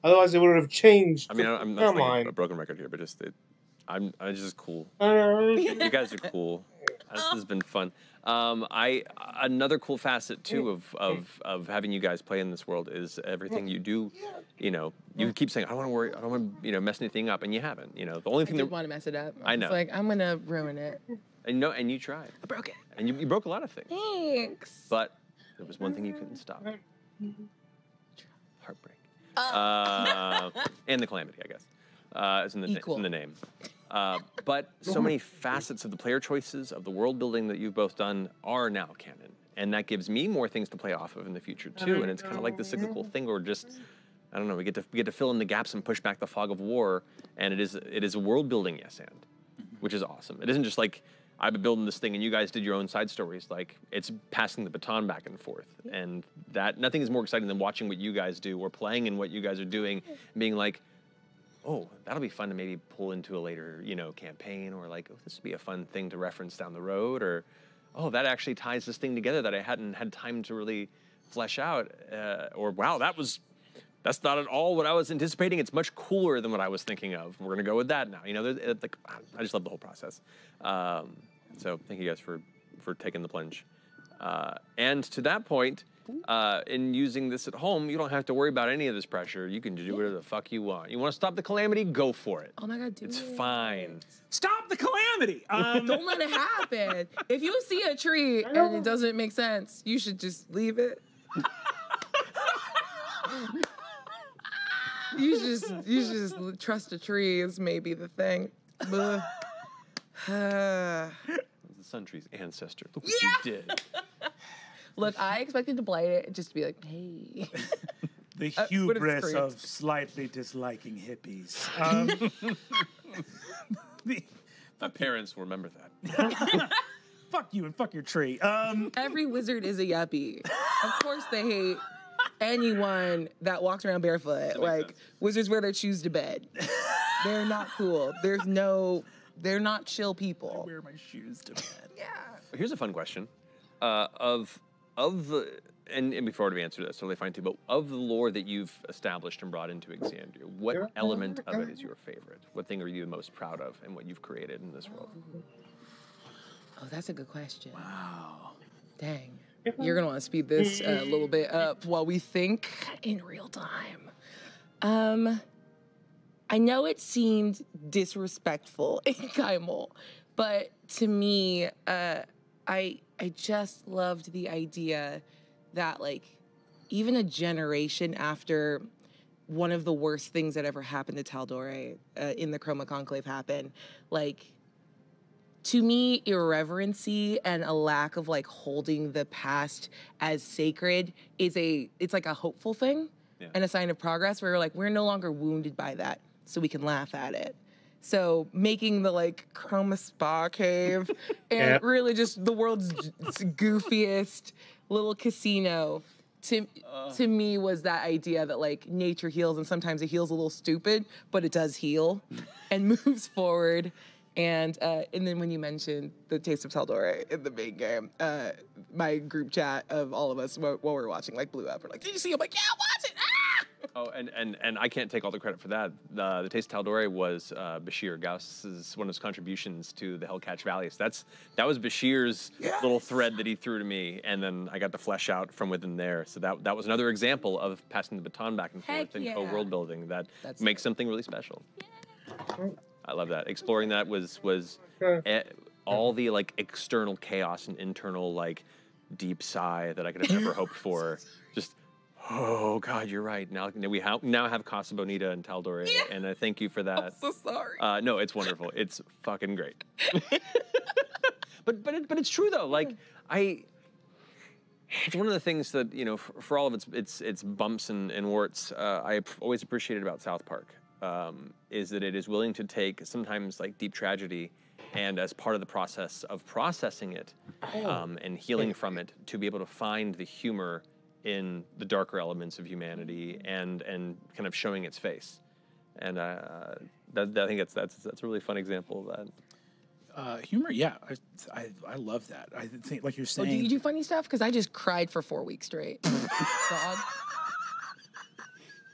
Otherwise, it would have changed. I mean, I'm not saying a broken record here, but just I'm just cool. You guys are cool. This has been fun. Another cool facet too of having you guys play in this world is everything you do. You keep saying I don't want to worry, I don't want to mess anything up, and you haven't. The only thing that want to mess it up. I know. It's like I'm gonna ruin it. And you tried. I broke it. And you broke a lot of things. Thanks. But there was one thing you couldn't stop. Heartbreak. And the calamity, I guess. It's in the name. But so many facets of the player choices, of the world building that you've both done are now canon. And that gives me more things to play off of in the future, too. And it's kind of like the cyclical thing where I don't know, we get to fill in the gaps and push back the fog of war. And it is a world building yes and, which is awesome. It isn't just like, I've been building this thing and you guys did your own side stories. Like, it's passing the baton back and forth. And that nothing is more exciting than watching what you guys do or playing in what you guys are doing and being like, oh, that'll be fun to maybe pull into a later, campaign, or like, oh, this would be a fun thing to reference down the road, or, oh, that actually ties this thing together that I hadn't had time to really flesh out, or wow, that's not at all what I was anticipating. It's much cooler than what I was thinking of. We're gonna go with that now. I just love the whole process. So thank you guys for taking the plunge. And to that point, in using this at home, you don't have to worry about any of this pressure. You can do whatever the fuck you want. You want to stop the calamity? Go for it. Oh my God, it's fine. Stop the calamity! Don't let it happen. If you see a tree and it doesn't make sense, you should just leave it. You should just trust a tree is maybe the thing. The sun tree's ancestor. Look what you did. Look, I expected to blight it just to be like, hey. The hubris of slightly disliking hippies. My parents will remember that. Fuck you and fuck your tree. Every wizard is a yuppie. Of course they hate anyone that walks around barefoot. Like, wizards wear their shoes to bed. They're not cool. They're not chill people. I wear my shoes to bed. Yeah. Here's a fun question. And before we answer this, totally fine too, but of the lore that you've established and brought into Exandria, what element of it is your favorite? What thing are you the most proud of in what you've created in this world? Oh, that's a good question. Wow. Dang. You're going to want to speed this a little bit up while we think in real time. I know it seemed disrespectful in Kaimol, but to me, I just loved the idea that, like, even a generation after one of the worst things that ever happened to Tal'Dorei in the Chroma Conclave happened, like, to me, irreverency and a lack of, like, holding the past as sacred it's like a hopeful thing and a sign of progress where we're like, we're no longer wounded by that, so we can laugh at it. So making the, like, Chroma Spa Cave and really just the world's goofiest little casino to me was that idea that, like, nature heals and sometimes it heals a little stupid, but it does heal and moves forward. And then when you mentioned the Taste of Tal'Dorei in the main game, my group chat of all of us while we were watching, like, blew up. We're like, did you see? I'm like, yeah, watch it! Ah! Oh, and I can't take all the credit for that. The Taste of Tal'Dorei was Bashir Gauss's one of his contributions to the Hellcatch Valley. So that was Bashir's little thread that he threw to me, and then I got to flesh out from within there. So that was another example of passing the baton back and forth in co-world building that makes something really special. Yeah. I love that. Exploring that was all the, like, external chaos and internal, like, deep sigh that I could have ever hoped for. Just, oh God, you're right. Now we now have Casa Bonita and Tal'Dorei, and I thank you for that. I'm so sorry. No, it's wonderful. It's fucking great. But but it's true though. Like it's one of the things that, you know, for all of its bumps and warts, I always appreciated about South Park, is that it is willing to take sometimes like deep tragedy, and as part of the process of processing it and healing from it, to be able to find the humor in the darker elements of humanity and kind of showing its face. And I think that's a really fun example of that. Humor, yeah, I love that. I think, like you're saying. Oh, do you do funny stuff? Because I just cried for 4 weeks straight. Dog.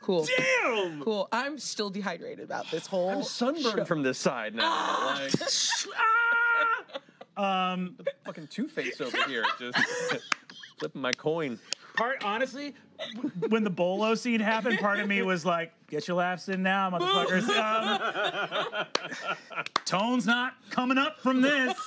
Cool. Damn. Cool. I'm still dehydrated about this whole. I'm sunburned from this side now. The fucking Two-Face over here, just flipping my coin. Honestly, when the Bolo scene happened, part of me was like, get your laughs in now, motherfuckers. Tone's not coming up from this.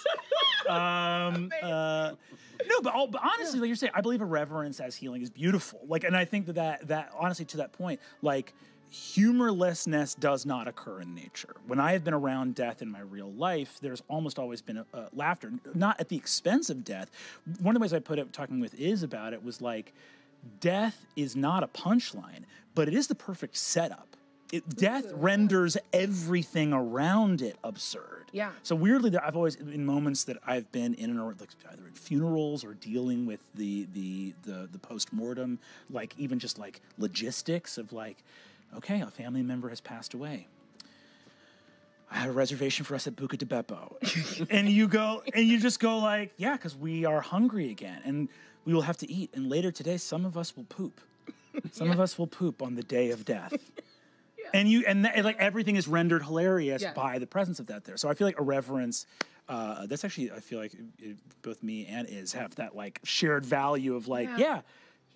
No, but honestly, like you're saying, I believe irreverence as healing is beautiful. Like, and I think that honestly, to that point, like, humorlessness does not occur in nature. When I have been around death in my real life, there's almost always been a laughter, not at the expense of death. One of the ways I put it, talking with Iz about it, was like, death is not a punchline, but it is the perfect setup. Death renders everything around it absurd. Yeah. So weirdly, I've always, in moments that I've been in, or like either in funerals or dealing with the post-mortem, like even just like logistics of like, okay, a family member has passed away. I have a reservation for us at Buca di Beppo. And you just go like, yeah, because we are hungry again and we will have to eat. And later today, some of us will poop. Some of us will poop on the day of death. And like everything is rendered hilarious by the presence of that there. So I feel like irreverence, that's actually, I feel like both me and Iz have that like shared value of like,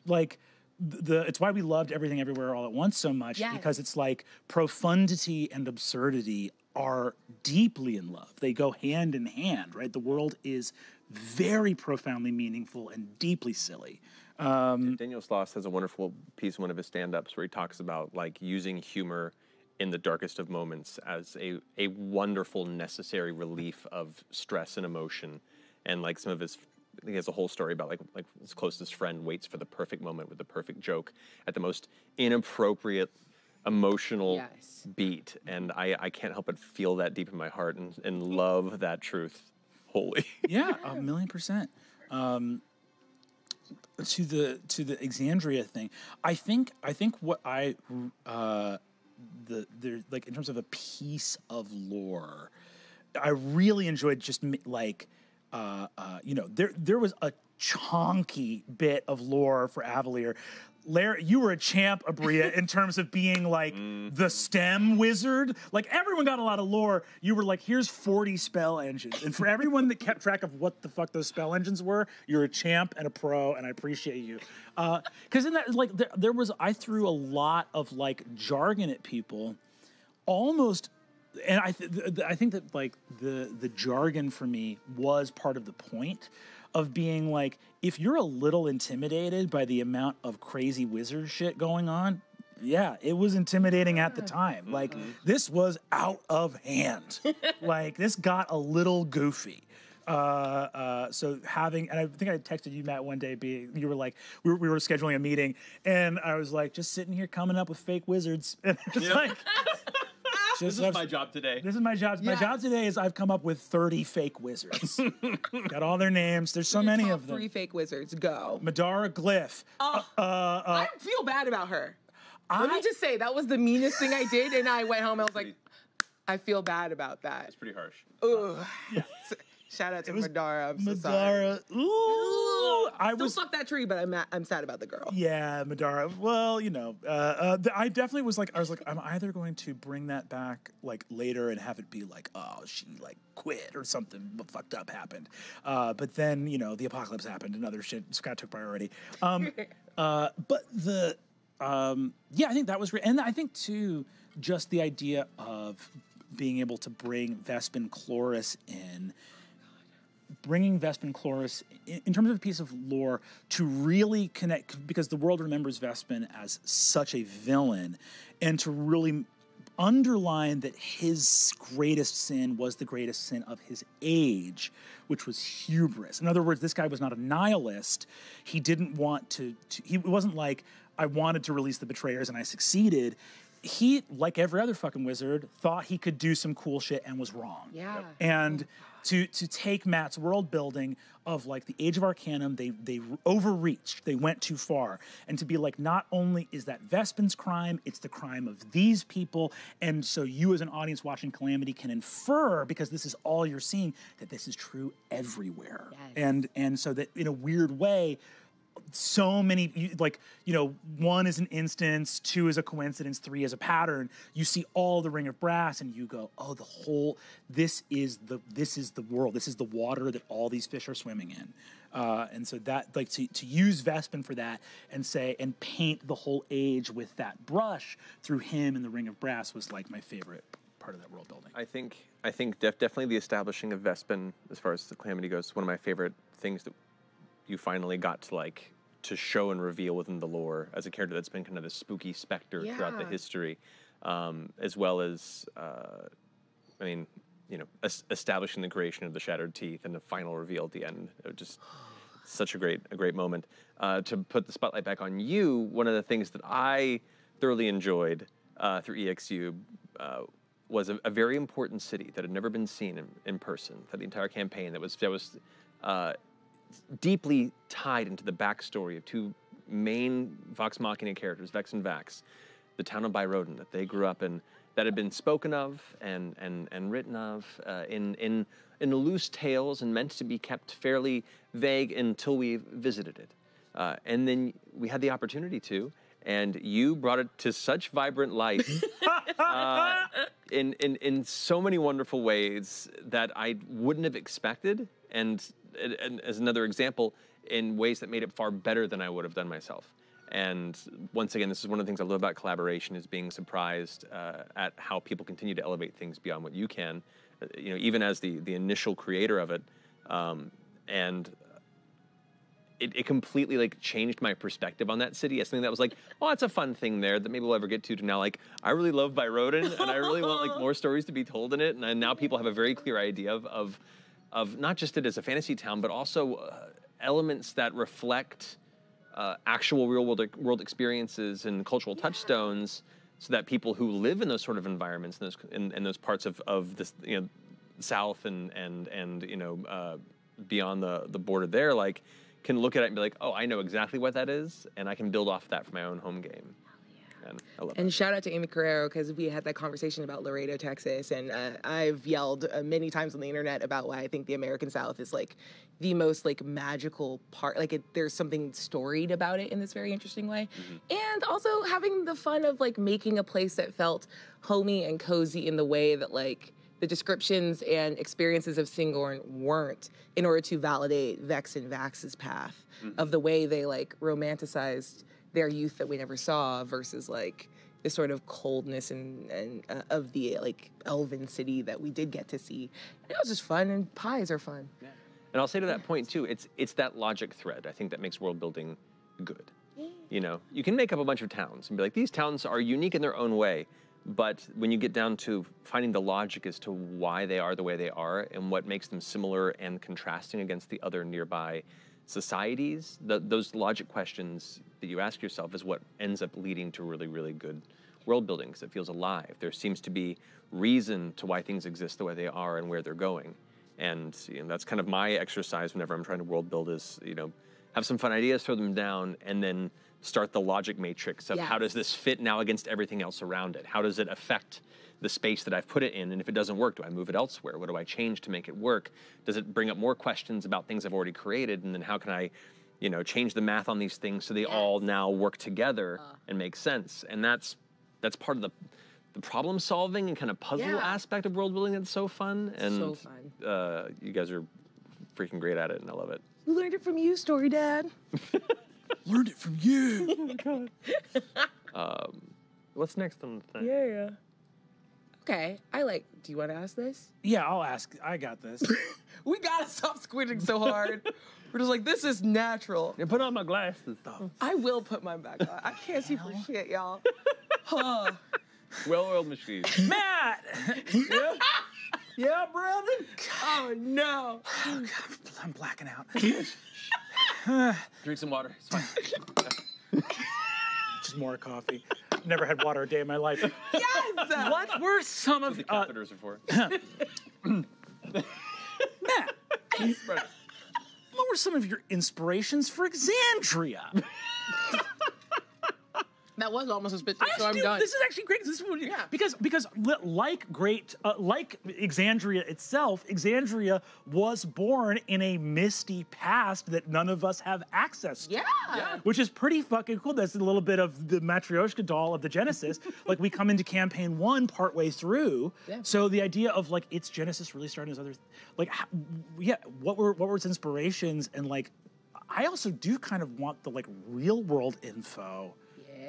like it's why we loved Everything Everywhere All at Once so much, because it's like profundity and absurdity are deeply in love. They go hand in hand, right? The world is very profoundly meaningful and deeply silly. Daniel Sloss has a wonderful piece in one of his stand-ups where he talks about like using humor in the darkest of moments as a wonderful, necessary relief of stress and emotion. And like some of his, I think he has a whole story about like his closest friend waits for the perfect moment with the perfect joke at the most inappropriate, emotional beat. And I can't help but feel that deep in my heart and love that truth wholly. Yeah, 1,000,000%. To the Exandria thing, I think what like in terms of a piece of lore, I really enjoyed just like you know, there was a chonky bit of lore for Avalier. Larry, you were a champ, Aabria, in terms of being like the STEM wizard. Like everyone got a lot of lore. You were like, here's 40 spell engines. And for everyone that kept track of what the fuck those spell engines were, you're a champ and a pro, and I appreciate you. Because in that, like, I threw a lot of like jargon at people, almost. And I think that like the jargon for me was part of the point of being like, if you're a little intimidated by the amount of crazy wizard shit going on, yeah, it was intimidating at the time. Like, this was out of hand. Like, this got a little goofy. So having, and I think I texted you, Matt, one day, you were like, we were scheduling a meeting, and I was like, just sitting here coming up with fake wizards. And just like... This is my job today. This is my job. My job today is I've come up with 30 fake wizards. Got all their names. There's so many of them. 3 fake wizards. Go. Madara Glyph. I feel bad about her. Let me just say, that was the meanest thing I did, and I went home and I was like, I feel bad about that. It's pretty harsh. Ugh. Yeah. Shout out to Madara. I'm so sorry. Ooh, Still fuck that tree, but I'm sad about the girl. Yeah, Madara. Well, you know, I definitely was like, I'm either going to bring that back like later and have it be like, oh, she like quit or something fucked up happened. But then, you know, the apocalypse happened and other shit kind of took priority. But yeah, I think that was great. And I think too, just the idea of being able to bring Vespin Chloris in. Bringing Vespin Chloris in terms of a piece of lore to really connect, because the world remembers Vespin as such a villain, and to really underline that his greatest sin was the greatest sin of his age, which was hubris. In other words, this guy was not a nihilist. He didn't want to he wasn't like, I wanted to release the betrayers and I succeeded. He, like every other fucking wizard, thought he could do some cool shit and was wrong. Yeah. And to take Matt's world building of like the Age of Arcanum, they overreached, they went too far. And to be like, not only is that Vespin's crime, it's the crime of these people. And so you as an audience watching Calamity can infer, because this is all you're seeing, that this is true everywhere. Yes. And so that in a weird way, so many, like, you know, 1 is an instance, 2 is a coincidence, 3 is a pattern. You see all the Ring of Brass and you go, oh, the whole, this is the world, this is the water that all these fish are swimming in. And so that, like, to use Vespin for that and say, and paint the whole age with that brush through him and the Ring of Brass was like my favorite part of that world building. I think definitely the establishing of Vespin, as far as the Calamity goes, is one of my favorite things that you finally got to like to show and reveal within the lore as a character that's been kind of a spooky specter throughout the history, as well as, I mean, you know, establishing the creation of the Shattered Teeth and the final reveal at the end. Just such a great moment. To put the spotlight back on you, one of the things that I thoroughly enjoyed through EXU was a very important city that had never been seen in person. For the entire campaign, that was deeply tied into the backstory of 2 main Vox Machina characters, Vex and Vax, the town of Byrodin that they grew up in, that had been spoken of and written of in loose tales and meant to be kept fairly vague until we visited it. And then we had the opportunity to, and you brought it to such vibrant life in so many wonderful ways that I wouldn't have expected, and as another example, in ways that made it far better than I would have done myself. And once again, this is one of the things I love about collaboration, is being surprised at how people continue to elevate things beyond what you can, you know, even as the initial creator of it. And it completely like changed my perspective on that city as something that was like, oh, it's a fun thing there that maybe we'll ever get to now like, I really love Byrodin and I really want like more stories to be told in it. And now people have a very clear idea of not just it as a fantasy town, but also elements that reflect actual real-world experiences and cultural touchstones, so that people who live in those sort of environments, in those parts of this, you know, South and you know, beyond the border there, like, can look at it and be like, oh, I know exactly what that is, and I can build off that for my own home game. And I love and shout out to Amy Carrero, because we had that conversation about Laredo, Texas, and I've yelled many times on the internet about why I think the American South is like the most like magical part. Like there's something storied about it in this very interesting way, and also having the fun of like making a place that felt homey and cozy in the way that like the descriptions and experiences of Singorn weren't, in order to validate Vex and Vax's path of the way they like romanticized their youth that we never saw, versus like this sort of coldness and of the like elven city that we did get to see. And it was just fun, and pies are fun. Yeah. And I'll say to that point too, it's that logic thread I think that makes world building good. You know, you can make up a bunch of towns and be like, these towns are unique in their own way, but when you get down to finding the logic as to why they are the way they are and what makes them similar and contrasting against the other nearby societies, those logic questions that you ask yourself is what ends up leading to really, really good world building, because it feels alive. There seems to be reason to why things exist the way they are and where they're going. And you know, that's kind of my exercise whenever I'm trying to world build, is, you know, have some fun ideas, throw them down, and then start the logic matrix of how does this fit now against everything else around it? How does it affect the space that I've put it in? And if it doesn't work, do I move it elsewhere? What do I change to make it work? Does it bring up more questions about things I've already created? And then how can I, you know, change the math on these things so they all now work together and make sense? And that's part of the problem solving and kind of puzzle aspect of world building that's so fun. And so fun. You guys are freaking great at it, and I love it. We learned it from you, Story Dad. Learned it from you. What's next on the thing? Yeah. Okay, do you want to ask this? Yeah, I'll ask. I got this. We gotta stop squinting so hard. We're just like, this is natural. Yeah, put on my glasses. I will put mine back on. I can't see for shit, y'all. Well-oiled machine. Matt! Yeah, Brandon? Oh, no. Oh, God, I'm blacking out. Drink some water. It's fine. Just more coffee. Never had water a day in my life. Yes! What were some of the catheters are for? Matt, what were some of your inspirations for Exandria? That was almost a spit take, so I'm done. This is actually great. This is what, because like Exandria itself, Exandria was born in a misty past that none of us have access to. Yeah. Which is pretty fucking cool. That's a little bit of the Matryoshka doll of the Genesis. Like, we come into campaign 1 partway through. Yeah. So the idea of, like, its Genesis really starting as other, like, what were its inspirations? And, like, I also do kind of want the, like, real world info.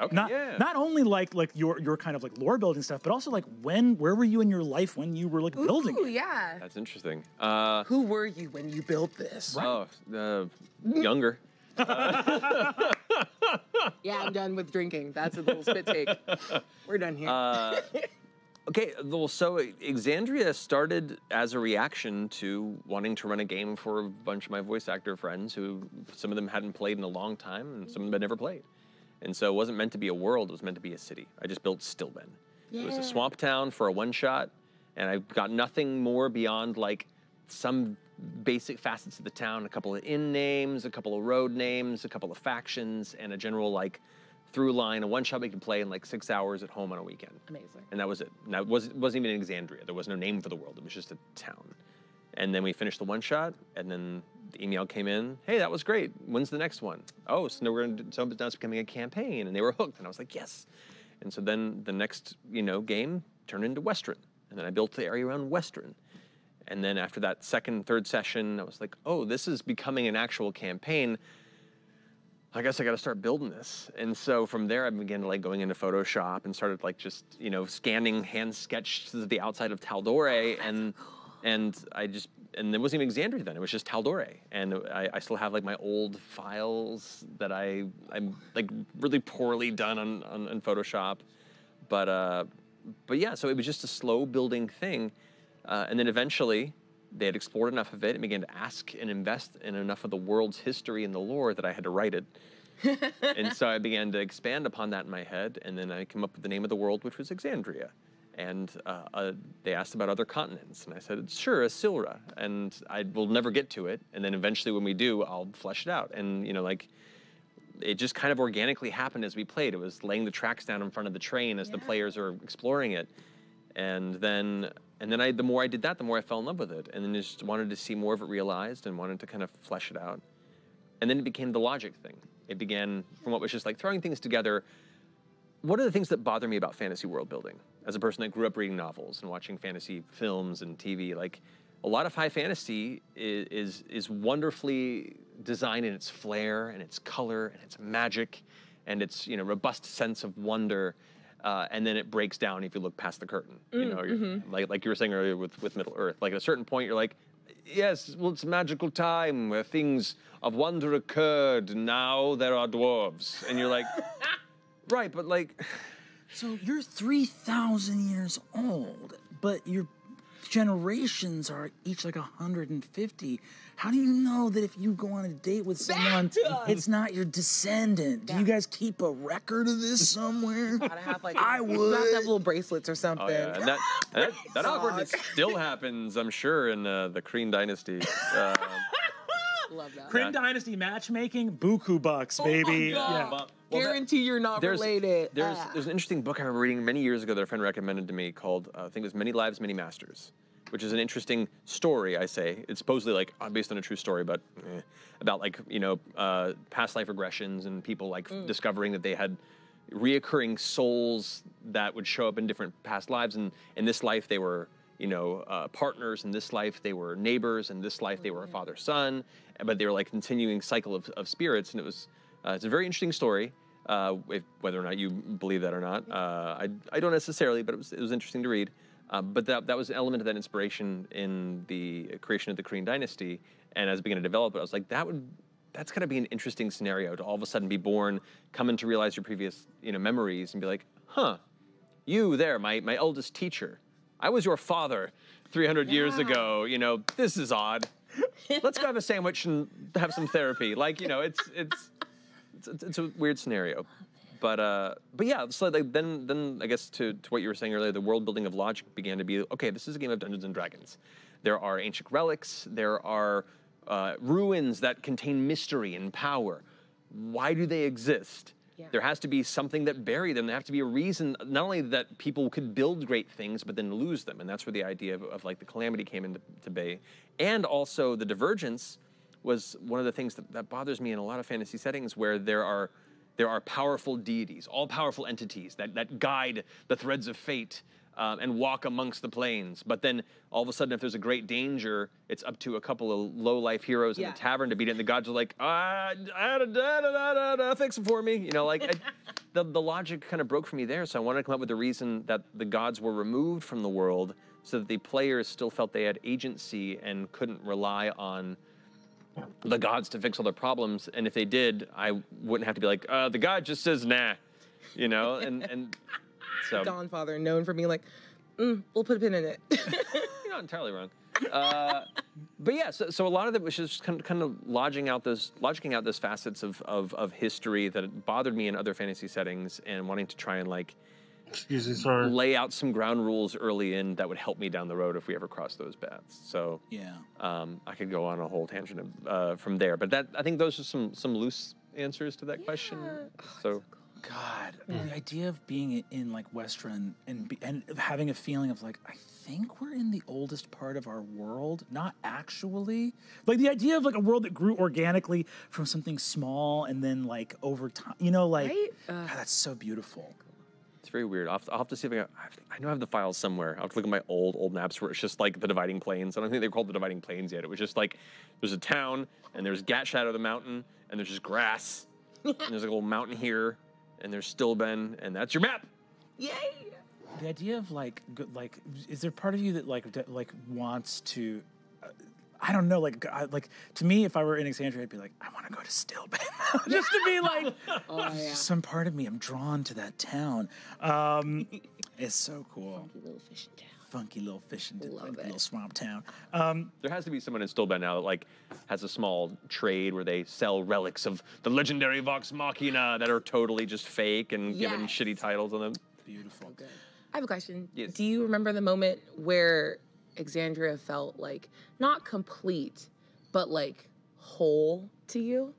Okay, not only like your kind of like lore building stuff, but also like where were you in your life when you were like building it? Yeah. That's interesting. Who were you when you built this? Right. Younger. Yeah, I'm done with drinking. That's a little spit take. We're done here. Okay, well, so Exandria started as a reaction to wanting to run a game for a bunch of my voice actor friends who, some of them hadn't played in a long time and some of them had never played. And so it wasn't meant to be a world, it was meant to be a city. I just built Stillben. Yeah. It was a swamp town for a one-shot, and I got nothing more beyond like some basic facets of the town, a couple of inn names, a couple of road names, a couple of factions, and a general like through line, a one-shot we could play in like 6 hours at home on a weekend. Amazing. And that was it. And that wasn't even Exandria. There was no name for the world, it was just a town. And then we finished the one-shot, and then the email came in, hey, that was great. When's the next one? Oh, so now now it's becoming a campaign, and they were hooked. And I was like, yes. And so then the next, game turned into Western. And then I built the area around Western. And then after that second, third session, I was like, oh, this is becoming an actual campaign. I guess I got to start building this. And so from there, I began like going into Photoshop and started like just, scanning hand sketches of the outside of Taldore. And there wasn't even Exandria then, it was just Taldore. And I still have like my old files that I'm like really poorly done on Photoshop. But yeah, so it was just a slow building thing. And then eventually they had explored enough of it and began to ask and invest in enough of the world's history and the lore that I had to write it. And so I began to expand upon that in my head. And then I came up with the name of the world, which was Exandria. And they asked about other continents, and I said, sure, Asilra, and I will never get to it, and then eventually when we do, I'll flesh it out. And, it just kind of organically happened as we played. It was laying the tracks down in front of the train as the players are exploring it. And then the more I did that, the more I fell in love with it, and then just wanted to see more of it realized and wanted to kind of flesh it out. And then it became the logic thing. It began from what was just like throwing things together. What are the things that bother me about fantasy world building? As a person that grew up reading novels and watching fantasy films and TV, like a lot of high fantasy is wonderfully designed in its flair and its color and its magic and its robust sense of wonder, and then it breaks down if you look past the curtain. Like you were saying earlier with Middle Earth. Like at a certain point, you're like, yes, well, it's a magical time where things of wonder occurred. And now there are dwarves, and you're like, right, but like. So you're 3,000 years old, but your generations are each like 150. How do you know that if you go on a date with someone, it's not your descendant? Do you guys keep a record of this somewhere? Gotta have like I would. You have to have little bracelets or something. Oh, yeah. And that awkwardness still happens, I'm sure, in the Kryn dynasty. Love that. Kryn dynasty matchmaking, buku bucks, baby. Well, guarantee you're not related. There's an interesting book I remember reading many years ago that a friend recommended to me called, I think it was Many Lives, Many Masters, which is an interesting story, I say. It's supposedly like based on a true story, but about like, past life regressions and people like discovering that they had reoccurring souls that would show up in different past lives. And in this life, they were, partners. In this life, they were neighbors. In this life, they were a father-son. But they were like continuing cycle of spirits. And it was, it's a very interesting story. Whether or not you believe that or not, I don't necessarily, but it was interesting to read. But that was an element of that inspiration in the creation of the Kryn dynasty. And as I began to develop it, I was like, that's got to be an interesting scenario to all of a sudden be born, come in to realize your previous memories, and be like, huh, You there, my oldest teacher. I was your father 300 years ago. You know, this is odd. Let's go have a sandwich and have some therapy. Like, you know, it's a weird scenario. But yeah, so like then I guess to what you were saying earlier, the world building of Logic began to be, okay, this is a game of Dungeons and Dragons. There are ancient relics, there are ruins that contain mystery and power. Why do they exist? Yeah. There has to be something that buried them. There has to be a reason, not only that people could build great things, but then lose them. And that's where the idea of like the calamity came into bay. And also the divergence was one of the things that bothers me in a lot of fantasy settings where there are powerful deities, all-powerful entities that guide the threads of fate and walk amongst the planes. But then all of a sudden, if there's a great danger, it's up to a couple of low-life heroes in the tavern to beat it. And the gods are like, fix it for me. You know, like the logic kind of broke for me there. So I wanted to come up with a reason that the gods were removed from the world so that the players still felt they had agency and couldn't rely on the gods to fix all their problems. And if they did, I wouldn't have to be like, the god just says nah, you know, and so. Dawnfather, known for being like, we'll put a pin in it. You're not entirely wrong. But yeah, so a lot of it was just kind of logicking out those facets of history that bothered me in other fantasy settings and wanting to try and like, lay out some ground rules early in that would help me down the road if we ever cross those paths. So yeah, I could go on a whole tangent from there. But I think those are some loose answers to that question. So. God, the idea of being in like Westrun and having a feeling of like, I think we're in the oldest part of our world, not actually. Like the idea of like a world that grew organically from something small and then like over time, you know, like, God, that's so beautiful. It's very weird. I'll have to see if I know I have the files somewhere. I'll have to look at my old maps where it's just like the dividing plains. I don't think they're called the dividing plains yet. It was just like, there's a town and there's Gat Shadow of the mountain and there's just grass and there's like a little mountain here. And there's still been, and that's your map. Yay! The idea of like, is there part of you that like wants to? I don't know. Like to me, if I were in Exandria, I'd be like, I want to go to Stillben, just to be like, some part of me, I'm drawn to that town. It's so cool. Funky little fishing town. Funky little fishing town, little swamp town. There has to be someone in Stillben now that like has a small trade where they sell relics of the legendary Vox Machina that are totally just fake and given shitty titles on them. Beautiful. Okay. I have a question. Yes. Do you remember the moment where Exandria felt like not complete, but like whole to you?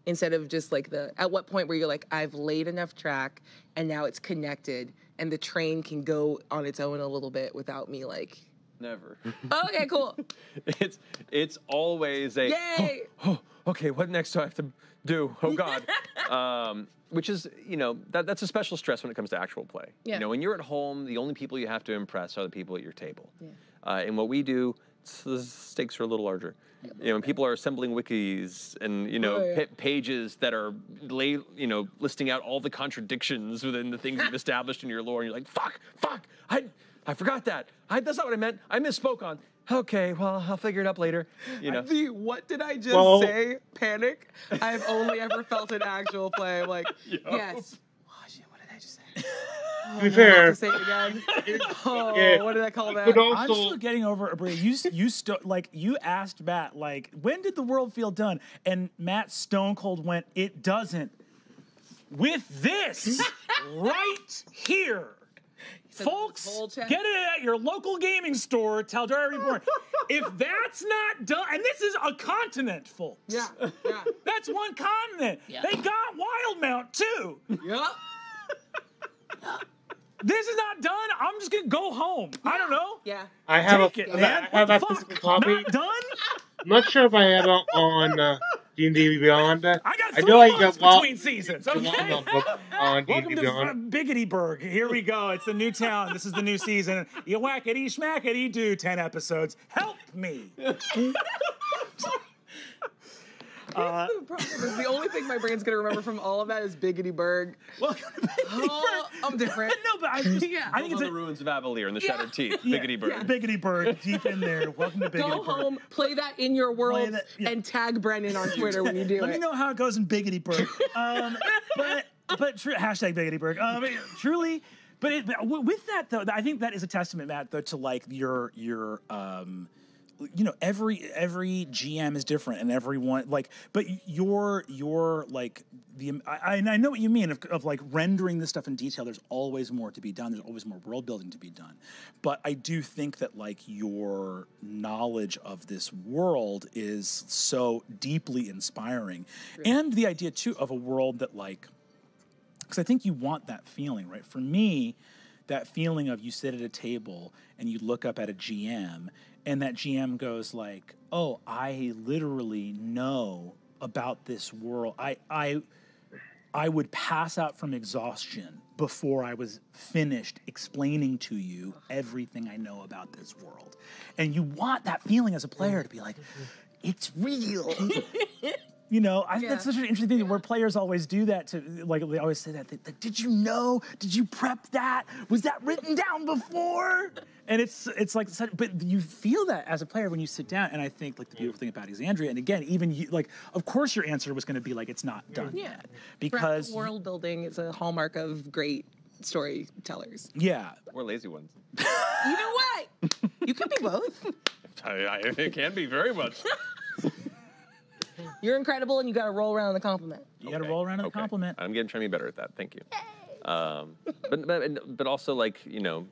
Instead of just like at what point where you're like, I've laid enough track and now it's connected and the train can go on its own a little bit without me like. Never. Okay, cool. It's always a, yay! Okay, what next do I have to do? Oh God. Which is, you know, that's a special stress when it comes to actual play. Yeah. You know, when you're at home, the only people you have to impress are the people at your table. Yeah. And what we do, the stakes are a little larger. You know, when people are assembling wikis and, you know, pages that are, listing out all the contradictions within the things you've established in your lore, and you're like, fuck, I forgot that. That's not what I meant. I misspoke on. Okay, well, I'll figure it up later. You know. The what did I just say? Panic. I've only ever felt in actual play. I'm like, yes. Oh shit, what did I just say? To be fair, I have to say it again. What did I call that? Also, I'm still getting over Aabria. You asked Matt like, when did the world feel done? And Matt Stone Cold went, it doesn't. With this right here. Folks, get it at your local gaming store, Tal'Daria Reborn. If that's not done, and this is a continent, folks. Yeah. That's one continent. Yeah. They got Wildmount, too. Yep. This is not done. I'm just going to go home. I don't know. Yeah. I have that physical copy. Not done? I'm not sure if I have it on D&D Beyond. I got 3 months between seasons. Okay. On Welcome to Biggityburg. Here we go. It's the new town. This is the new season. You whackity schmackity do 10 episodes. Help me. The only thing my brain's gonna remember from all of that is Biggityburg. Welcome to Biggityburg. I'm different. No, but I think it's the ruins of Avalier and the Shattered Teeth. Biggityburg. Yeah. Biggityburg, deep in there. Welcome to Biggityburg. Go home, play that in your world, and tag Brennan on Twitter when you do it. Let me know how it goes in Biggityburg. But hashtag Biggityburg. Truly, But with that though, I think that is a testament, Matt, though, to like your you know, every GM is different, and everyone like, but you're like I know what you mean of like rendering this stuff in detail. There's always more to be done. There's always more world building to be done. But I do think that like your knowledge of this world is so deeply inspiring, and the idea too of a world that like, because I think you want that feeling, right? For me, that feeling of you sit at a table and you look up at a GM and that GM goes like, oh, I literally know about this world. I would pass out from exhaustion before I was finished explaining to you everything I know about this world. And you want that feeling as a player to be like, it's real. You know, I think that's such an interesting thing where players always do that to, like, they always say that. Like, did you know? Did you prep that? Was that written down before? And it's like, but you feel that as a player when you sit down. And I think, like, the beautiful thing about Exandria, and again, even you, like, of course your answer was going to be like, it's not done yet. Because world building is a hallmark of great storytellers. Yeah. Or lazy ones. You know what? You could be both. It can be very much. You're incredible, and you got to roll around in the compliment. You got to roll around in the compliment. I'm getting trying to be better at that. Thank you. But also, like, you know,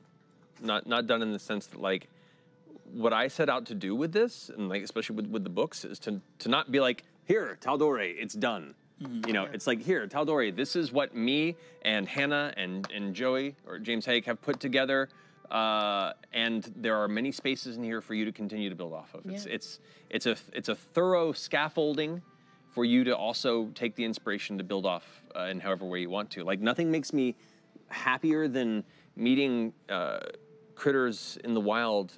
not done in the sense that, like, what I set out to do with this, and like especially with the books, is to not be like, here, Tal'Dorei, it's done. You know, it's like, here, Tal'Dorei, this is what me and Hannah and Joey or James Haig have put together. And there are many spaces in here for you to continue to build off of. It's a thorough scaffolding for you to also take the inspiration to build off in however way you want to. Like, nothing makes me happier than meeting critters in the wild,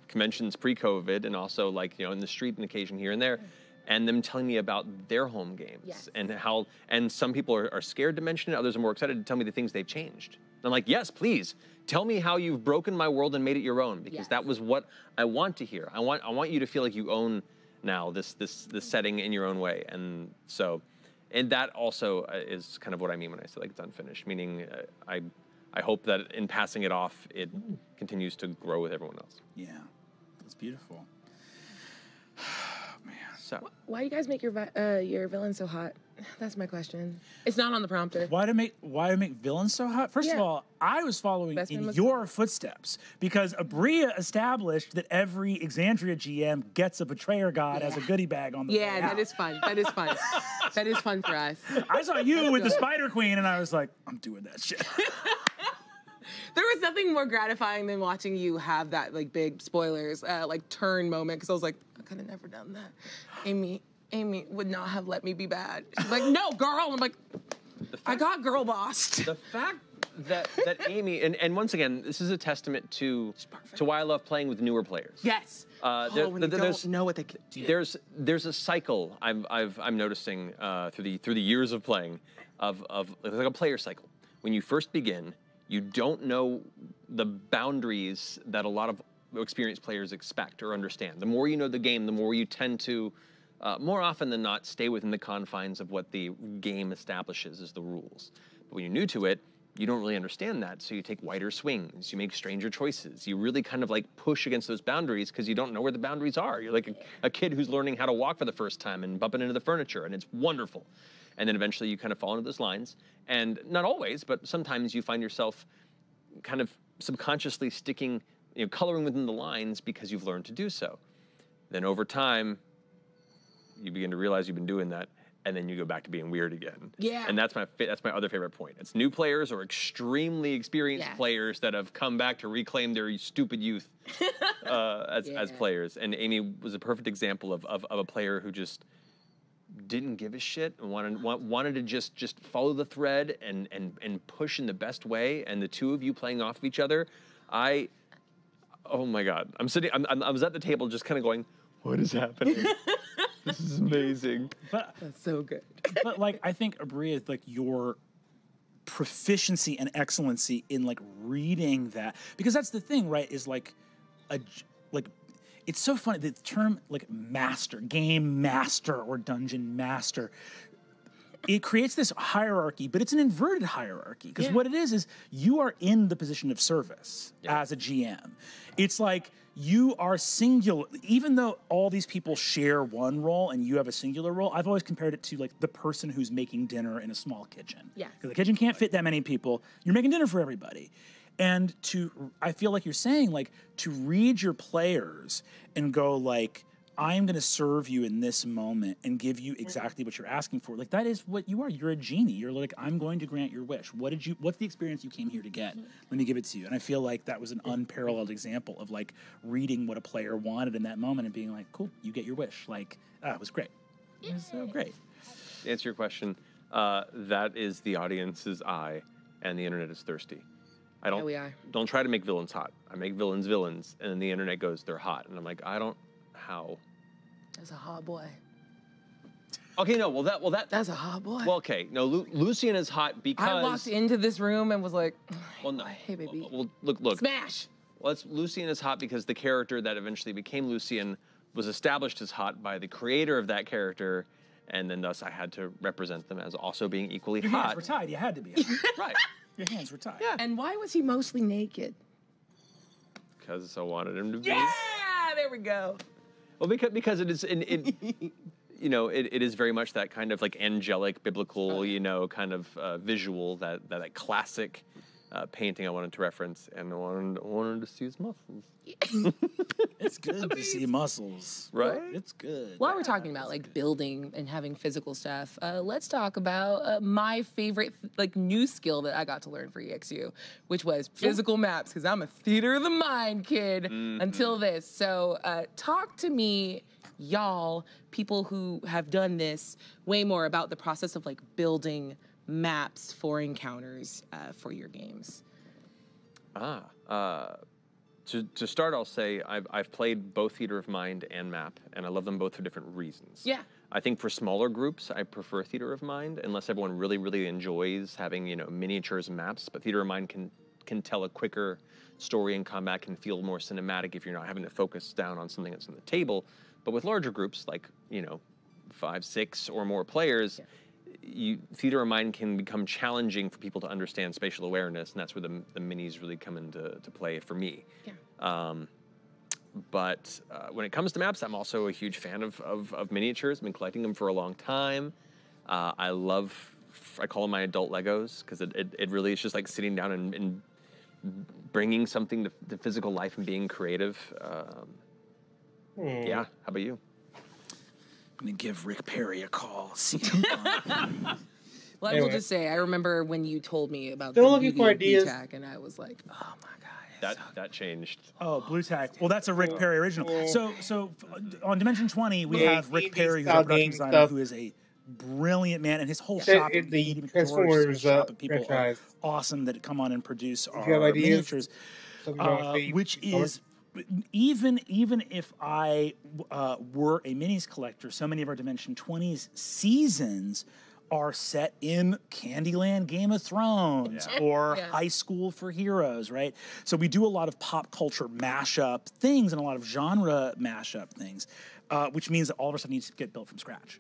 conventions pre-COVID, and also, like, you know, in the street an occasion here and there, and them telling me about their home games and how. And some people are scared to mention it. Others are more excited to tell me the things they've changed. I'm like, yes, please. Tell me how you've broken my world and made it your own, because that was what I want to hear. I want you to feel like you own now this setting in your own way, and so, and that also is kind of what I mean when I say like it's unfinished. Meaning, I hope that in passing it off, it continues to grow with everyone else. Yeah, that's beautiful. Man, so why do you guys make your villain so hot? That's my question. It's not on the prompter. Why to make villains so hot? First of all, I was following in your footsteps because Aabria established that every Exandria GM gets a betrayer god as a goodie bag on the way out. That is fun. That is fun. That is fun for us. I saw you with the Spider Queen, and I was like, I'm doing that shit. There was nothing more gratifying than watching you have that, like, big spoilers, like, turn moment, because I was like, I could have never done that. Amy would not have let me be bad. She's like, no, girl. I'm like, I got girl bossed. The fact that Amy, and once again, this is a testament to why I love playing with newer players. Yes. When you don't know what they can do. There's a cycle I'm noticing through the years of playing of like a player cycle. When you first begin, you don't know the boundaries that a lot of experienced players expect or understand. The more you know the game, the more you tend to, more often than not, stay within the confines of what the game establishes as the rules. But when you're new to it, you don't really understand that, so you take wider swings, you make stranger choices. You really kind of like push against those boundaries because you don't know where the boundaries are. You're like a kid who's learning how to walk for the first time and bumping into the furniture, and it's wonderful. And then eventually you kind of fall into those lines. And not always, but sometimes you find yourself kind of subconsciously sticking, coloring within the lines because you've learned to do so. Then over time, you begin to realize you've been doing that, and then you go back to being weird again. Yeah. And that's my other favorite point. It's new players or extremely experienced players that have come back to reclaim their stupid youth as players. And Amy was a perfect example of a player who just didn't give a shit and wanted to just follow the thread and push in the best way. And the two of you playing off of each other, oh my God, I was at the table just kind of going, what is happening? This is amazing. That's so good. But like, I think Aabria, like your proficiency and excellency in like reading that, because that's the thing, right? Is like it's so funny, the term like master, game master or dungeon master. it creates this hierarchy, but it's an inverted hierarchy. Because what it is you are in the position of service as a GM. It's like you are singular, even though all these people share one role and you have a singular role. I've always compared it to like the person who's making dinner in a small kitchen. Yeah. Because the kitchen can't fit that many people. You're making dinner for everybody. And I feel like you're saying, like, to read your players and go, like, I'm going to serve you in this moment and give you exactly what you're asking for. Like, that is what you are. You're a genie. You're like, I'm going to grant your wish. What's the experience you came here to get? Let me give it to you. And I feel like that was an unparalleled example of, like, reading what a player wanted in that moment and being like, cool, you get your wish. Like, it was great. It was so great. To answer your question, that is the audience's eye, and the internet is thirsty. Don't try to make villains hot. I make villains, and then the internet goes, they're hot. And I'm like, how? That's a hot boy. Okay, no, that's a hot boy. Well, okay, no, Lucian is hot because I walked into this room and was like, well, no, hey, baby. Well, look. Smash! Well, Lucian is hot because the character that eventually became Lucian was established as hot by the creator of that character, and then thus I had to represent them as also being equally hot. Your hands were tied. You had to be. Right. Your hands were tied. Yeah. And why was he mostly naked? Because I wanted him to be. Yeah, there we go. Well, because it is, you know, it is very much that kind of like angelic, biblical, you know, kind of visual, that classic painting I wanted to reference, and I wanted to see his muscles. It's good to see muscles, right? It's good. While we're talking about like building and having physical stuff, let's talk about my favorite like new skill that I got to learn for EXU, which was physical maps, because I'm a theater of the mind kid until this. So talk to me, y'all, people who have done this, way more about the process of like building maps for encounters for your games. To start, I'll say I've played both Theater of Mind and Map, and I love them both for different reasons. Yeah. I think for smaller groups, I prefer Theater of Mind, unless everyone really, really enjoys having, you know, miniatures and maps. But Theater of Mind can tell a quicker story, and combat can feel more cinematic if you're not having to focus down on something that's on the table. But with larger groups, like, you know, 5, 6 or more players, Theater of Mind can become challenging for people to understand spatial awareness, and that's where the minis really come into play for me. Yeah. But when it comes to maps, I'm also a huge fan of miniatures. I've been collecting them for a long time. I call them my adult Legos, because it really is just like sitting down and bringing something to physical life and being creative. Yeah, how about you? I'm going to give Rick Perry a call. Well, I will just say, I remember when you told me about Still the looking for ideas, and I was like, oh my god. That changed. Oh, Blue Tack. Well, that's a Rick Perry original. So on Dimension 20, we have Rick Perry, who's a production designer, who is a brilliant man, and his whole shop, the Transformers shop of people franchise, are awesome that come on and produce our miniatures, which is. Even if I were a minis collector, so many of our Dimension 20s seasons are set in Candyland, Game of Thrones, or High School for Heroes, right? So we do a lot of pop culture mashup things and a lot of genre mashup things, which means that all of our stuff needs to get built from scratch.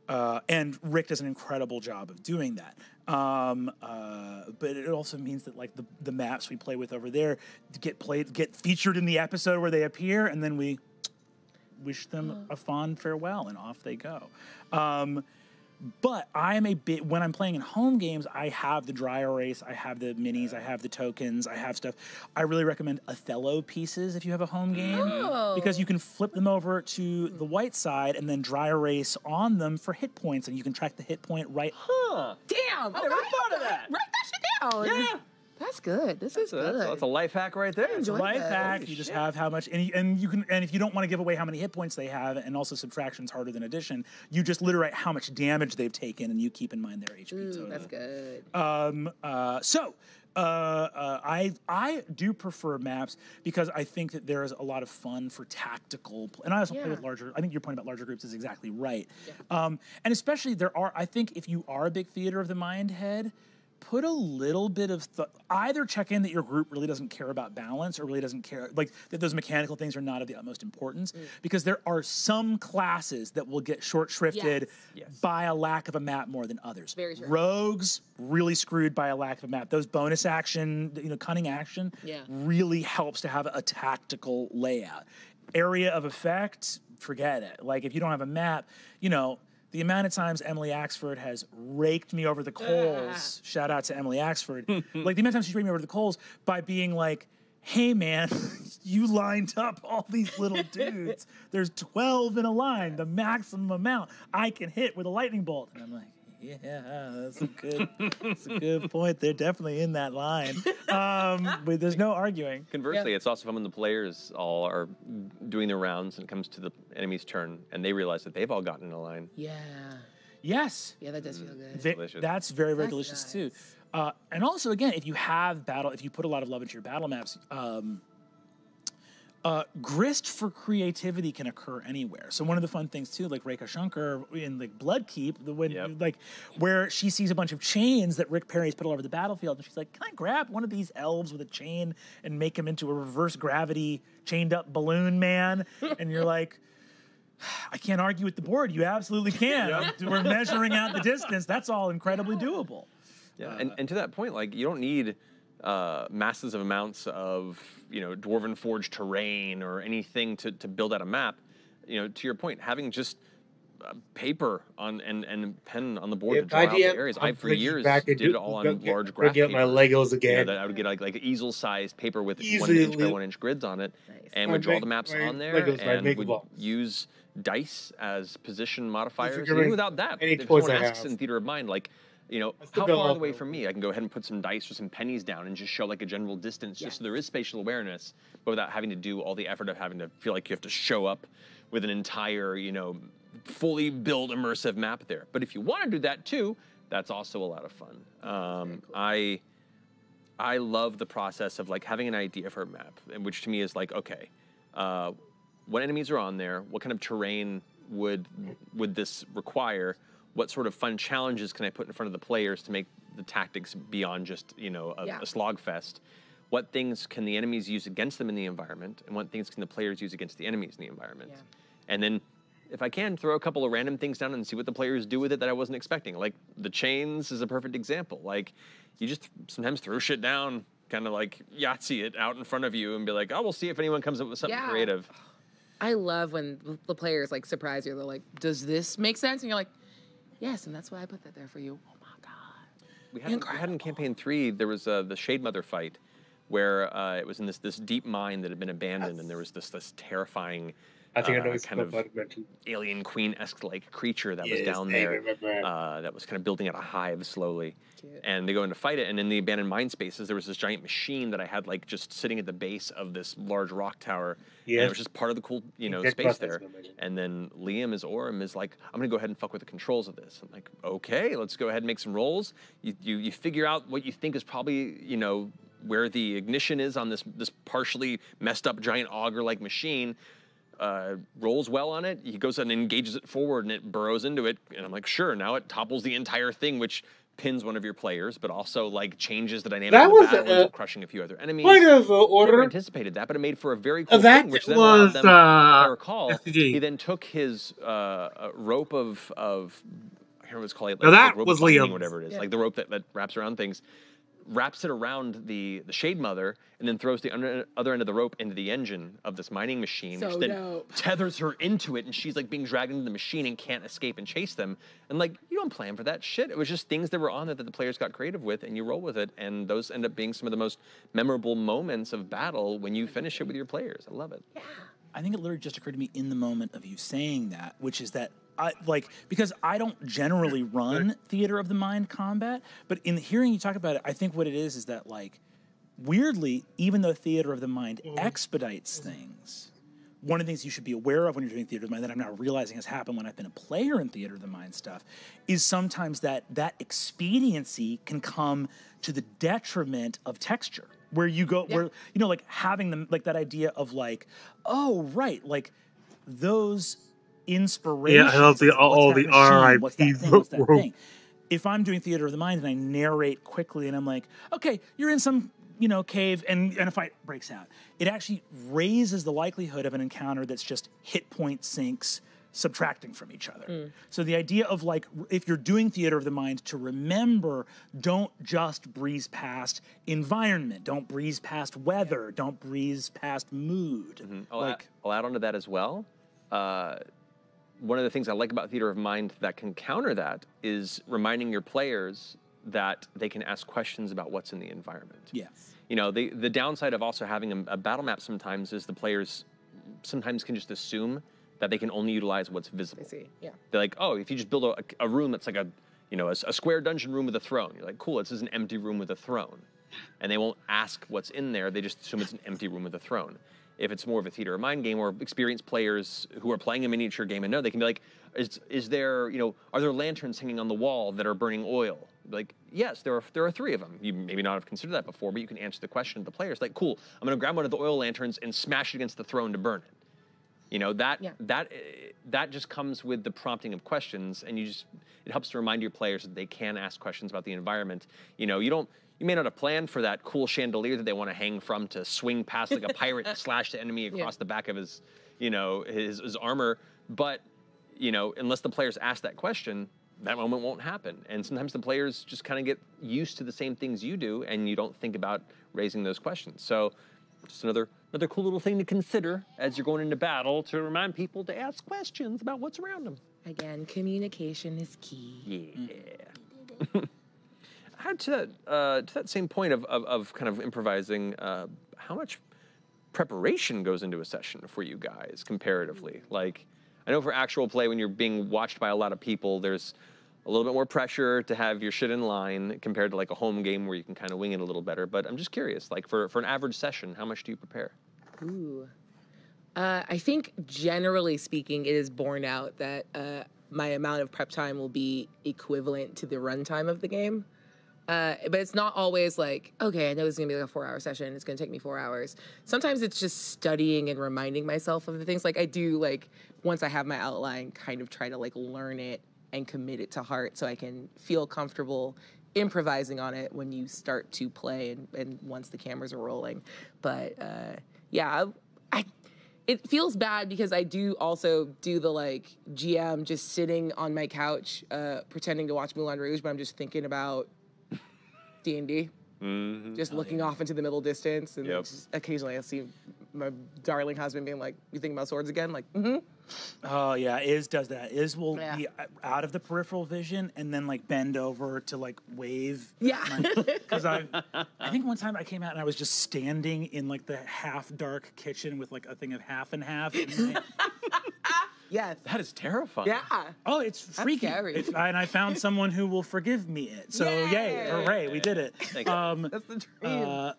And Rick does an incredible job of doing that. But it also means that like the maps we play with over there get featured in the episode where they appear, and then we wish them a fond farewell, and off they go. But when I'm playing in home games, I have the dry erase, I have the minis, I have the tokens, I have stuff. I really recommend Othello pieces if you have a home game, because you can flip them over to the white side and then dry erase on them for hit points, and you can track the hit point right. Damn! I never thought of that. Write that shit down. Yeah. That's good. This is good. That's a life hack right there. It's a life hack. You just have how much, and if you don't want to give away how many hit points they have, and also subtraction's harder than addition, you just literate how much damage they've taken, and you keep in mind their HP total. That's good. I do prefer maps because I think that there is a lot of fun for tactical, and I also play with larger. I think your point about larger groups is exactly right. And especially I think if you are a big theater of the mind head, put a little bit of either check in that your group really doesn't care about balance or really doesn't care, like that those mechanical things are not of the utmost importance, because there are some classes that will get short shrifted by a lack of a map more than others. Very true. Rogues really screwed by a lack of a map. Those bonus action, cunning action really helps to have a tactical layout. Area of effect, forget it. Like if you don't have a map, the amount of times Emily Axford has raked me over the coals, shout out to Emily Axford, like the amount of times she's raked me over the coals by being like, hey man, you lined up all these little dudes. There's 12 in a line, the maximum amount I can hit with a lightning bolt. And I'm like, yeah, that's a good point. They're definitely in that line. But there's no arguing. Conversely, it's also fun when the players all are doing their rounds and it comes to the enemy's turn and they realize that they've all gotten in a line. Yeah. Yes. Yeah, that does feel good. That's very, very delicious too. And also, again, if you put a lot of love into your battle maps, grist for creativity can occur anywhere. So one of the fun things too, like Rekha Shankar in like Bloodkeep, where she sees a bunch of chains that Rick Perry's put all over the battlefield, and she's like, "Can I grab one of these elves with a chain and make him into a reverse gravity chained up balloon man?" And you're like, "I can't argue with the board. You absolutely can. We're measuring out the distance. That's all incredibly doable." Yeah, and to that point, like you don't need massive amounts of dwarven forge terrain or anything to build out a map. To your point, having just paper on and pen on the board to draw out the areas. I for years did it all on large graph paper. My Legos again. I would get like easel-sized paper with 1 inch by 1 inch grids on it, and would draw the maps on there, and would use dice as position modifiers. Even without that, if someone asks in Theater of Mind, like, how far away from me, I can go ahead and put some dice or some pennies down and just show like a general distance, just so there is spatial awareness, but without having to do all the effort of having to feel like you have to show up with an entire, fully built immersive map there. But if you want to do that too, that's also a lot of fun. Cool. I love the process of like having an idea for a map, which to me is like, okay, what enemies are on there? What kind of terrain would this require? What sort of fun challenges can I put in front of the players to make the tactics beyond just, a slog fest? What things can the enemies use against them in the environment? And what things can the players use against the enemies in the environment? Yeah. And then, if I can, throw a couple of random things down and see what the players do with it that I wasn't expecting. Like, the chains is a perfect example. Like, you just sometimes throw shit down, kind of like Yahtzee it out in front of you and be like, oh, we'll see if anyone comes up with something creative. I love when the players, like, surprise you. They're like, does this make sense? And you're like, yes, and that's why I put that there for you. Oh my God! We had in campaign 3. There was the Shade Mother fight, where it was in this deep mine that had been abandoned, and there was this terrifying, I think I know kind of alien queen-esque like creature that was down there, that was kind of building out a hive slowly. Cute. And they go in to fight it, and in the abandoned mine spaces, there was this giant machine that I had like just sitting at the base of this large rock tower. And it was just part of the cool, space there. And then Liam as Orm is like, I'm gonna go ahead and fuck with the controls of this. I'm like, okay, let's go ahead and make some rolls. You figure out what you think is probably, where the ignition is on this partially messed up giant auger-like machine. Rolls well on it. He goes and engages it forward, and it burrows into it. And I'm like, sure. Now it topples the entire thing, which pins one of your players, but also like changes the dynamic of the battle into crushing a few other enemies. Point of order. Never anticipated that, but it made for a very cool thing, which then allowed them, if I recall, he then took his rope of I can't remember what it's called. Like, that rope was Liam, whatever it is, like the rope that wraps around things. Wraps it around the Shade Mother, and then throws the other end of the rope into the engine of this mining machine, which then tethers her into it, and she's like being dragged into the machine and can't escape and chase them. And like, you don't plan for that shit. It was just things that were on it that the players got creative with, and you roll with it, and those end up being some of the most memorable moments of battle when you finish it with your players. I love it. Yeah. I think it literally just occurred to me in the moment of you saying that, which is that because I don't generally run Theater of the Mind combat, but in hearing you talk about it, I think what it is that, like, weirdly, even though Theater of the Mind expedites things, one of the things you should be aware of when you're doing Theater of the Mind that I'm now realizing has happened when I've been a player in Theater of the Mind stuff is sometimes that expediency can come to the detriment of texture. Where you go, where, like having them, like that idea of like, oh, right, like those inspirations. Yeah, all the RIP. What's that thing? if I'm doing theater of the mind and I narrate quickly and I'm like, okay, you're in some cave and a fight breaks out, it actually raises the likelihood of an encounter that's just hit point sinks subtracting from each other. So the idea of like, if you're doing theater of the mind, to remember, don't just breeze past environment, don't breeze past weather, don't breeze past mood. I'll add on to that as well. One of the things I like about theater of mind that can counter that is reminding your players that they can ask questions about what's in the environment. Yes. The downside of also having a battle map sometimes is the players sometimes can just assume that they can only utilize what's visible. I see, yeah. They're like, oh, if you just build a room that's like a square dungeon room with a throne, you're like, cool, this is an empty room with a throne. And they won't ask what's in there, they just assume it's an empty room with a throne. If it's more of a theater of mind game, or experienced players who are playing a miniature game and know, they can be like, is there, are there lanterns hanging on the wall that are burning oil? Like, yes, there are 3 of them. You maybe not have considered that before, but you can answer the question to the players. Like, cool, I'm gonna grab one of the oil lanterns and smash it against the throne to burn it. That just comes with the prompting of questions, and it helps to remind your players that they can ask questions about the environment. You may not have planned for that cool chandelier that they want to hang from to swing past like a pirate and slash the enemy across the back of his armor, but unless the players ask that question, that moment won't happen. And sometimes the players just kind of get used to the same things you do, and you don't think about raising those questions. So just another cool little thing to consider as you're going into battle, to remind people to ask questions about what's around them. Again, communication is key. Yeah. To that same point of kind of improvising, how much preparation goes into a session for you guys comparatively? Like, I know for actual play, when you're being watched by a lot of people, there's a little bit more pressure to have your shit in line compared to like a home game where you can kind of wing it a little better. But I'm just curious, like for an average session, how much do you prepare? Ooh. I think generally speaking, it is borne out that my amount of prep time will be equivalent to the runtime of the game. But it's not always like, okay, I know this is gonna be like a 4-hour session, it's gonna take me 4 hours. Sometimes it's just studying and reminding myself of the things. Like I do, like, once I have my outline, kind of try to like learn it and commit it to heart so I can feel comfortable improvising on it when you start to play and once the cameras are rolling. But it feels bad because I do also do the like GM just sitting on my couch pretending to watch Moulin Rouge, but I'm just thinking about D&D. Just looking off into the middle distance, and just occasionally I see my darling husband being like, "You thinking about swords again?" Like, Oh yeah, Iz does that. Iz will be out of the peripheral vision and then like bend over to like wave. Yeah. Because I think one time I came out and I was just standing in like the half dark kitchen with like a thing of half and half. Yes. That is terrifying. Yeah. Oh, it's freaky. Scary. And I found someone who will forgive me it. So yay, hooray, we did it. That's the dream.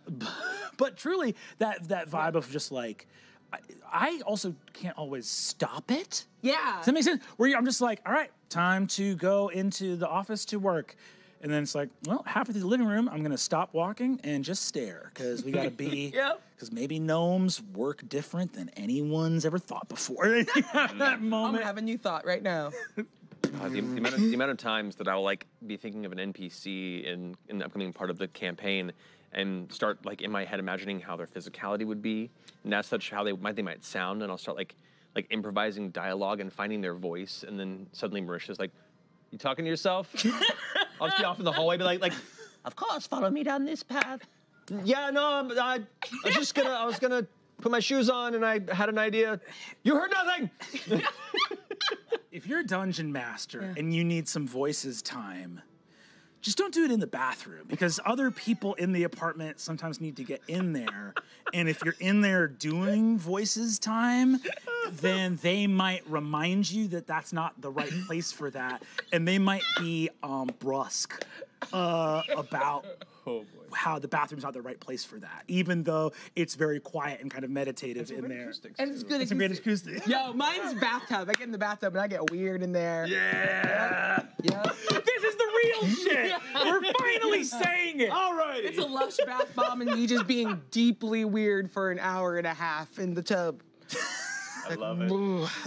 But truly, that vibe of just like, I also can't always stop it. Yeah. Does that make sense? Where I'm just like, all right, time to go into the office to work. And then it's like, well, halfway through the living room, I'm going to stop walking and just stare because we got to be, because maybe gnomes work different than anyone's ever thought before. That moment. I'm going to have a new thought right now. The amount of times that I'll like be thinking of an NPC in the upcoming part of the campaign and start like in my head imagining how their physicality would be, and as such how they might sound, and I'll start like improvising dialogue and finding their voice, and then suddenly Marisha's like, "You talking to yourself?" I'll just be off in the hallway, be like, "Of course, follow me down this path." Yeah, no, I was gonna put my shoes on, and I had an idea. You heard nothing. If you're a dungeon master and you need some voices time, just don't do it in the bathroom, because other people in the apartment sometimes need to get in there. And if you're in there doing voices time, then they might remind you that that's not the right place for that. And they might be brusque about how the bathroom's not the right place for that, even though it's very quiet and kind of meditative in there. And it's good. It's a great acoustic. Yo, mine's bathtub. I get in the bathtub and I get weird in there. Yeah. This is the real shit. We're finally saying it. All right. It's a lush bath bomb and me just being deeply weird for an hour and a half in the tub. I love it.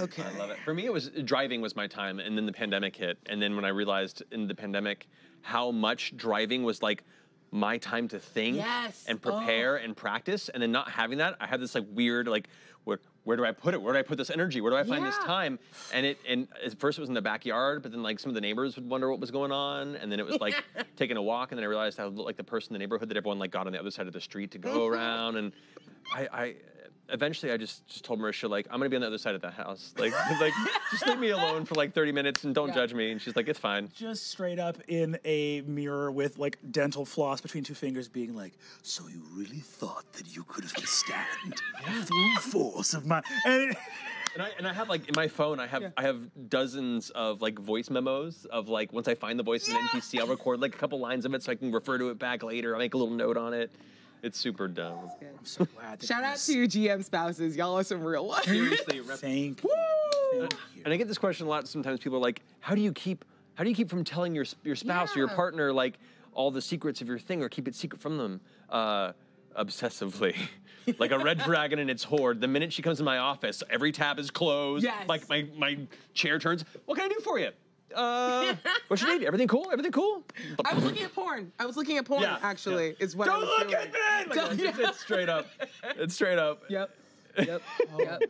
Okay. I love it. For me, driving was my time, and then the pandemic hit. And then when I realized in the pandemic how much driving was like my time to think and prepare and practice, and then not having that, I had this like weird like, where do I put it? Where do I put this energy? Where do I find this time? And at first it was in the backyard, but then like some of the neighbors would wonder what was going on, and then it was like taking a walk, and then I realized I looked like the person in the neighborhood that everyone like got on the other side of the street to go around, and I eventually I just told Marisha, like, I'm gonna be on the other side of the house. Like just leave me alone for like 30 minutes and don't judge me. And she's like, it's fine. Just straight up in a mirror with like dental floss between two fingers being like, so you really thought that you could withstand the full force of my... And I have like in my phone, I have dozens of like voice memos of like once I find the voice in an NPC, I'll record like a couple lines of it so I can refer to it back later. I'll make a little note on it. It's super dumb. I'm so glad. Shout out to your GM spouses. Y'all are some real ones. Seriously, thank you. And I get this question a lot. Sometimes people are like, how do you keep from telling your spouse or your partner like all the secrets of your thing, or keep it secret from them? Obsessively, like a red dragon in its hoard. The minute she comes in my office, every tab is closed. Yes. Like my chair turns. What can I do for you? What you need? Everything cool? Everything cool? I was looking at porn. Actually. Is what Don't I was look doing. at me! Like, it's straight up. It's straight up. Yep. Oh my God.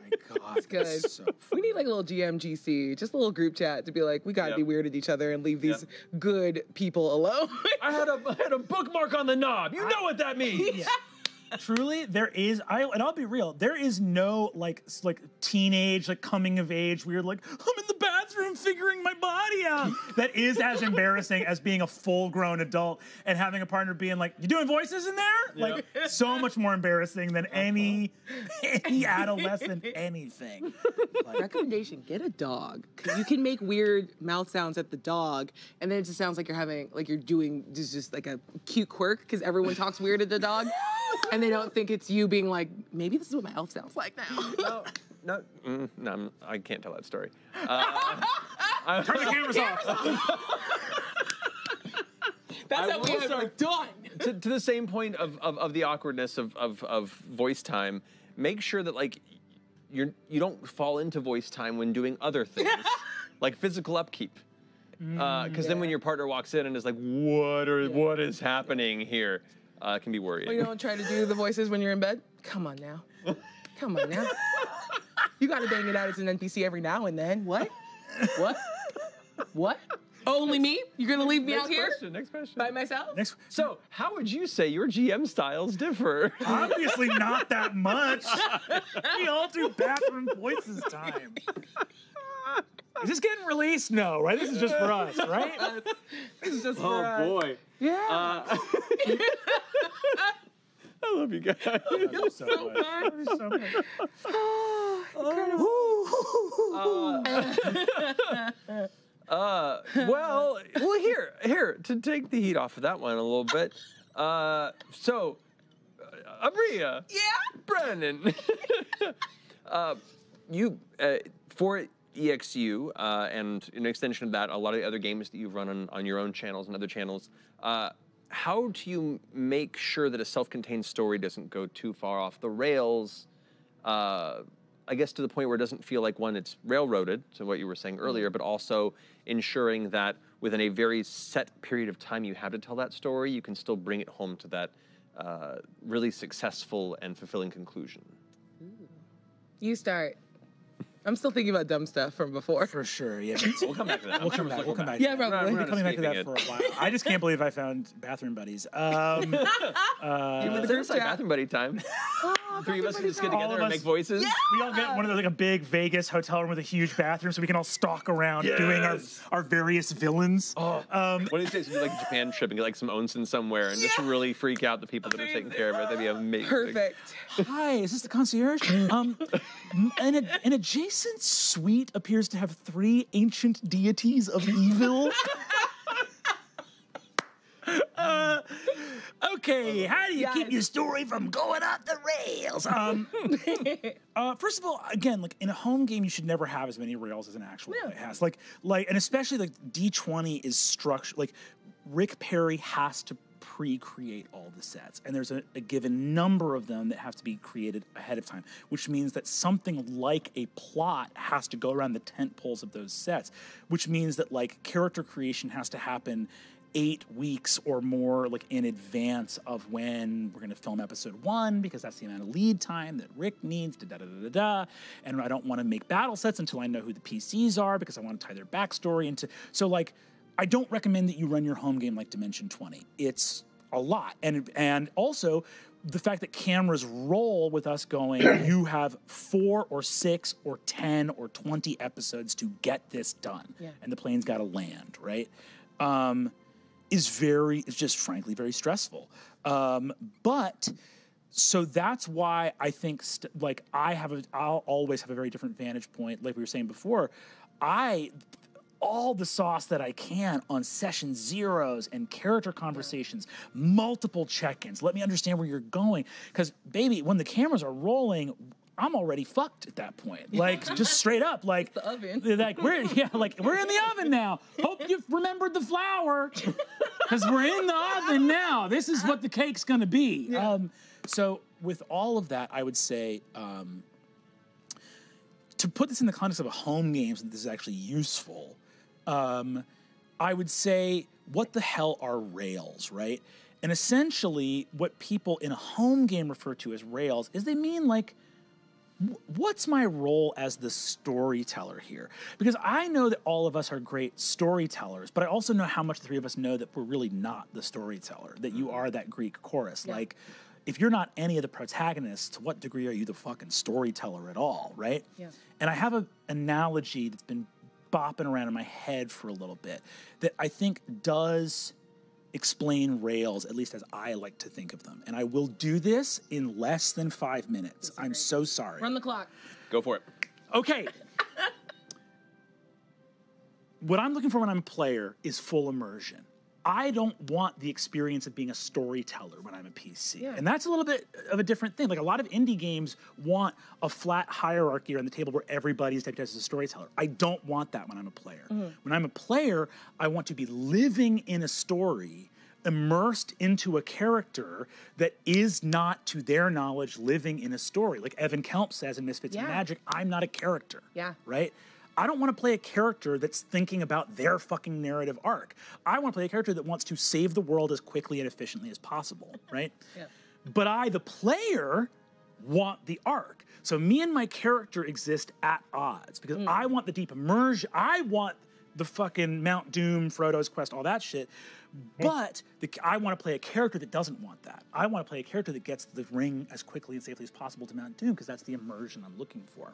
It's good. So we need like a little GMGC, just a little group chat to be like, we gotta be weird at each other and leave these good people alone. I had a bookmark on the knob. You know what that means. Yeah. Truly, there is. And I'll be real. There is no like teenage, like coming of age weird. Like, I'm in the bathroom figuring my body out. That is as embarrassing as being a full-grown adult and having a partner being like, "You doing voices in there?" Like, so much more embarrassing than any adolescent anything. Like, Recommendation: get a dog. 'Cause you can make weird mouth sounds at the dog, and then it just sounds like you're doing just like a cute quirk because everyone talks weird at the dog. And they don't think it's you being like, maybe this is what my elf sounds like now. No, I can't tell that story. turn the cameras off. That's how we are done. To the same point of the awkwardness of voice time, make sure that like you don't fall into voice time when doing other things, like physical upkeep. Because then when your partner walks in and is like, what is happening here? It can be worrying. Well, you don't try to do the voices when you're in bed? Come on now. Come on now. You gotta bang it out as an NPC every now and then. What? What? Only me? You're gonna leave me out here? Next question. By myself? So, how would you say your GM styles differ? Obviously not that much. We all do bathroom voices time. Is this getting released? No, right? This is just for us, right? This is just for us. Oh, boy. Yeah. I love you guys. I love you so much. I love you so much. Well, here to take the heat off of that one a little bit. So, Aabria, Brennan, you for EXU and an extension of that, a lot of the other games that you've run on your own channels and other channels. How do you make sure that a self-contained story doesn't go too far off the rails? I guess to the point where it doesn't feel like, one, it's railroaded, to what you were saying earlier, but also ensuring that within a very set period of time you have to tell that story, you can still bring it home to that really successful and fulfilling conclusion. You start. I'm still thinking about dumb stuff from before. For sure, yeah. We'll come back to that. We'll come back. Yeah, probably. We'll be coming back to that for a while. I just can't believe I found bathroom buddies. There's like bathroom buddy time. Three of us can just get together and make voices. Yeah. We all get one of those, like a big Vegas hotel room with a huge bathroom, so we can all stalk around doing our various villains. What do you say? So do like a Japan trip and get like some onsen somewhere and just really freak out the people that are taking care of it. That'd be amazing. Perfect. Hi, is this the concierge? An adjacent suite appears to have 3 ancient deities of evil. Okay, how do you keep your story from going off the rails? First of all, again, like in a home game, you should never have as many rails as an actual play has. Like, and especially like D20 is structured. Like, Rick Perry has to pre-create all the sets, and there's a given number of them that have to be created ahead of time, which means that something like a plot has to go around the tent poles of those sets, which means that like character creation has to happen 8 weeks or more like in advance of when we're going to film episode 1, because that's the amount of lead time that Rick needs to and I don't want to make battle sets until I know who the PCs are, because I want to tie their backstory into, so like I don't recommend that you run your home game like Dimension 20. It's a lot. And also the fact that cameras roll with us going, you have 4 or 6 or 10 or 20 episodes to get this done. Yeah. And the plane's got to land, right? Is just frankly very stressful. But so that's why I think I'll always have a very different vantage point. Like we were saying before, all the sauce that I can on session zeros and character conversations, multiple check-ins. Let me understand where you're going. Because baby, when the cameras are rolling, I'm already fucked at that point. Like, just straight up, like the oven. Like we're in the oven now. Hope you've remembered the flour, because we're in the oven now. This is what the cake's gonna be. Yeah. So with all of that, I would say to put this in the context of a home game, so that this is actually useful. I would say, what the hell are rails, right? And essentially, what people in a home game refer to as rails is they mean like, what's my role as the storyteller here? Because I know that all of us are great storytellers, but I also know how much the three of us know that we're really not the storyteller, that you are that Greek chorus. Yeah. Like, if you're not any of the protagonists, to what degree are you the fucking storyteller at all, right? Yeah. And I have an analogy that's been bopping around in my head for a little bit that I think does explain rails, at least as I like to think of them. And I will do this in less than 5 minutes. I'm so sorry. Run the clock. Go for it. Okay. What I'm looking for when I'm a player is full immersion. I don't want the experience of being a storyteller when I'm a PC. Yeah. And that's a little bit of a different thing. Like, a lot of indie games want a flat hierarchy around the table where everybody's typed as a storyteller. I don't want that when I'm a player. Mm-hmm. When I'm a player, I want to be living in a story, immersed into a character that is not, to their knowledge, living in a story. Like Evan Kelp says in Misfits and Magic, I'm not a character. Yeah. Right? I don't want to play a character that's thinking about their fucking narrative arc. I want to play a character that wants to save the world as quickly and efficiently as possible, right? Yeah. But I, the player, want the arc. So me and my character exist at odds because I want the deep immersion. I want the fucking Mount Doom, Frodo's Quest, all that shit. But I want to play a character that doesn't want that. I want to play a character that gets the ring as quickly and safely as possible to Mount Doom, because that's the immersion I'm looking for.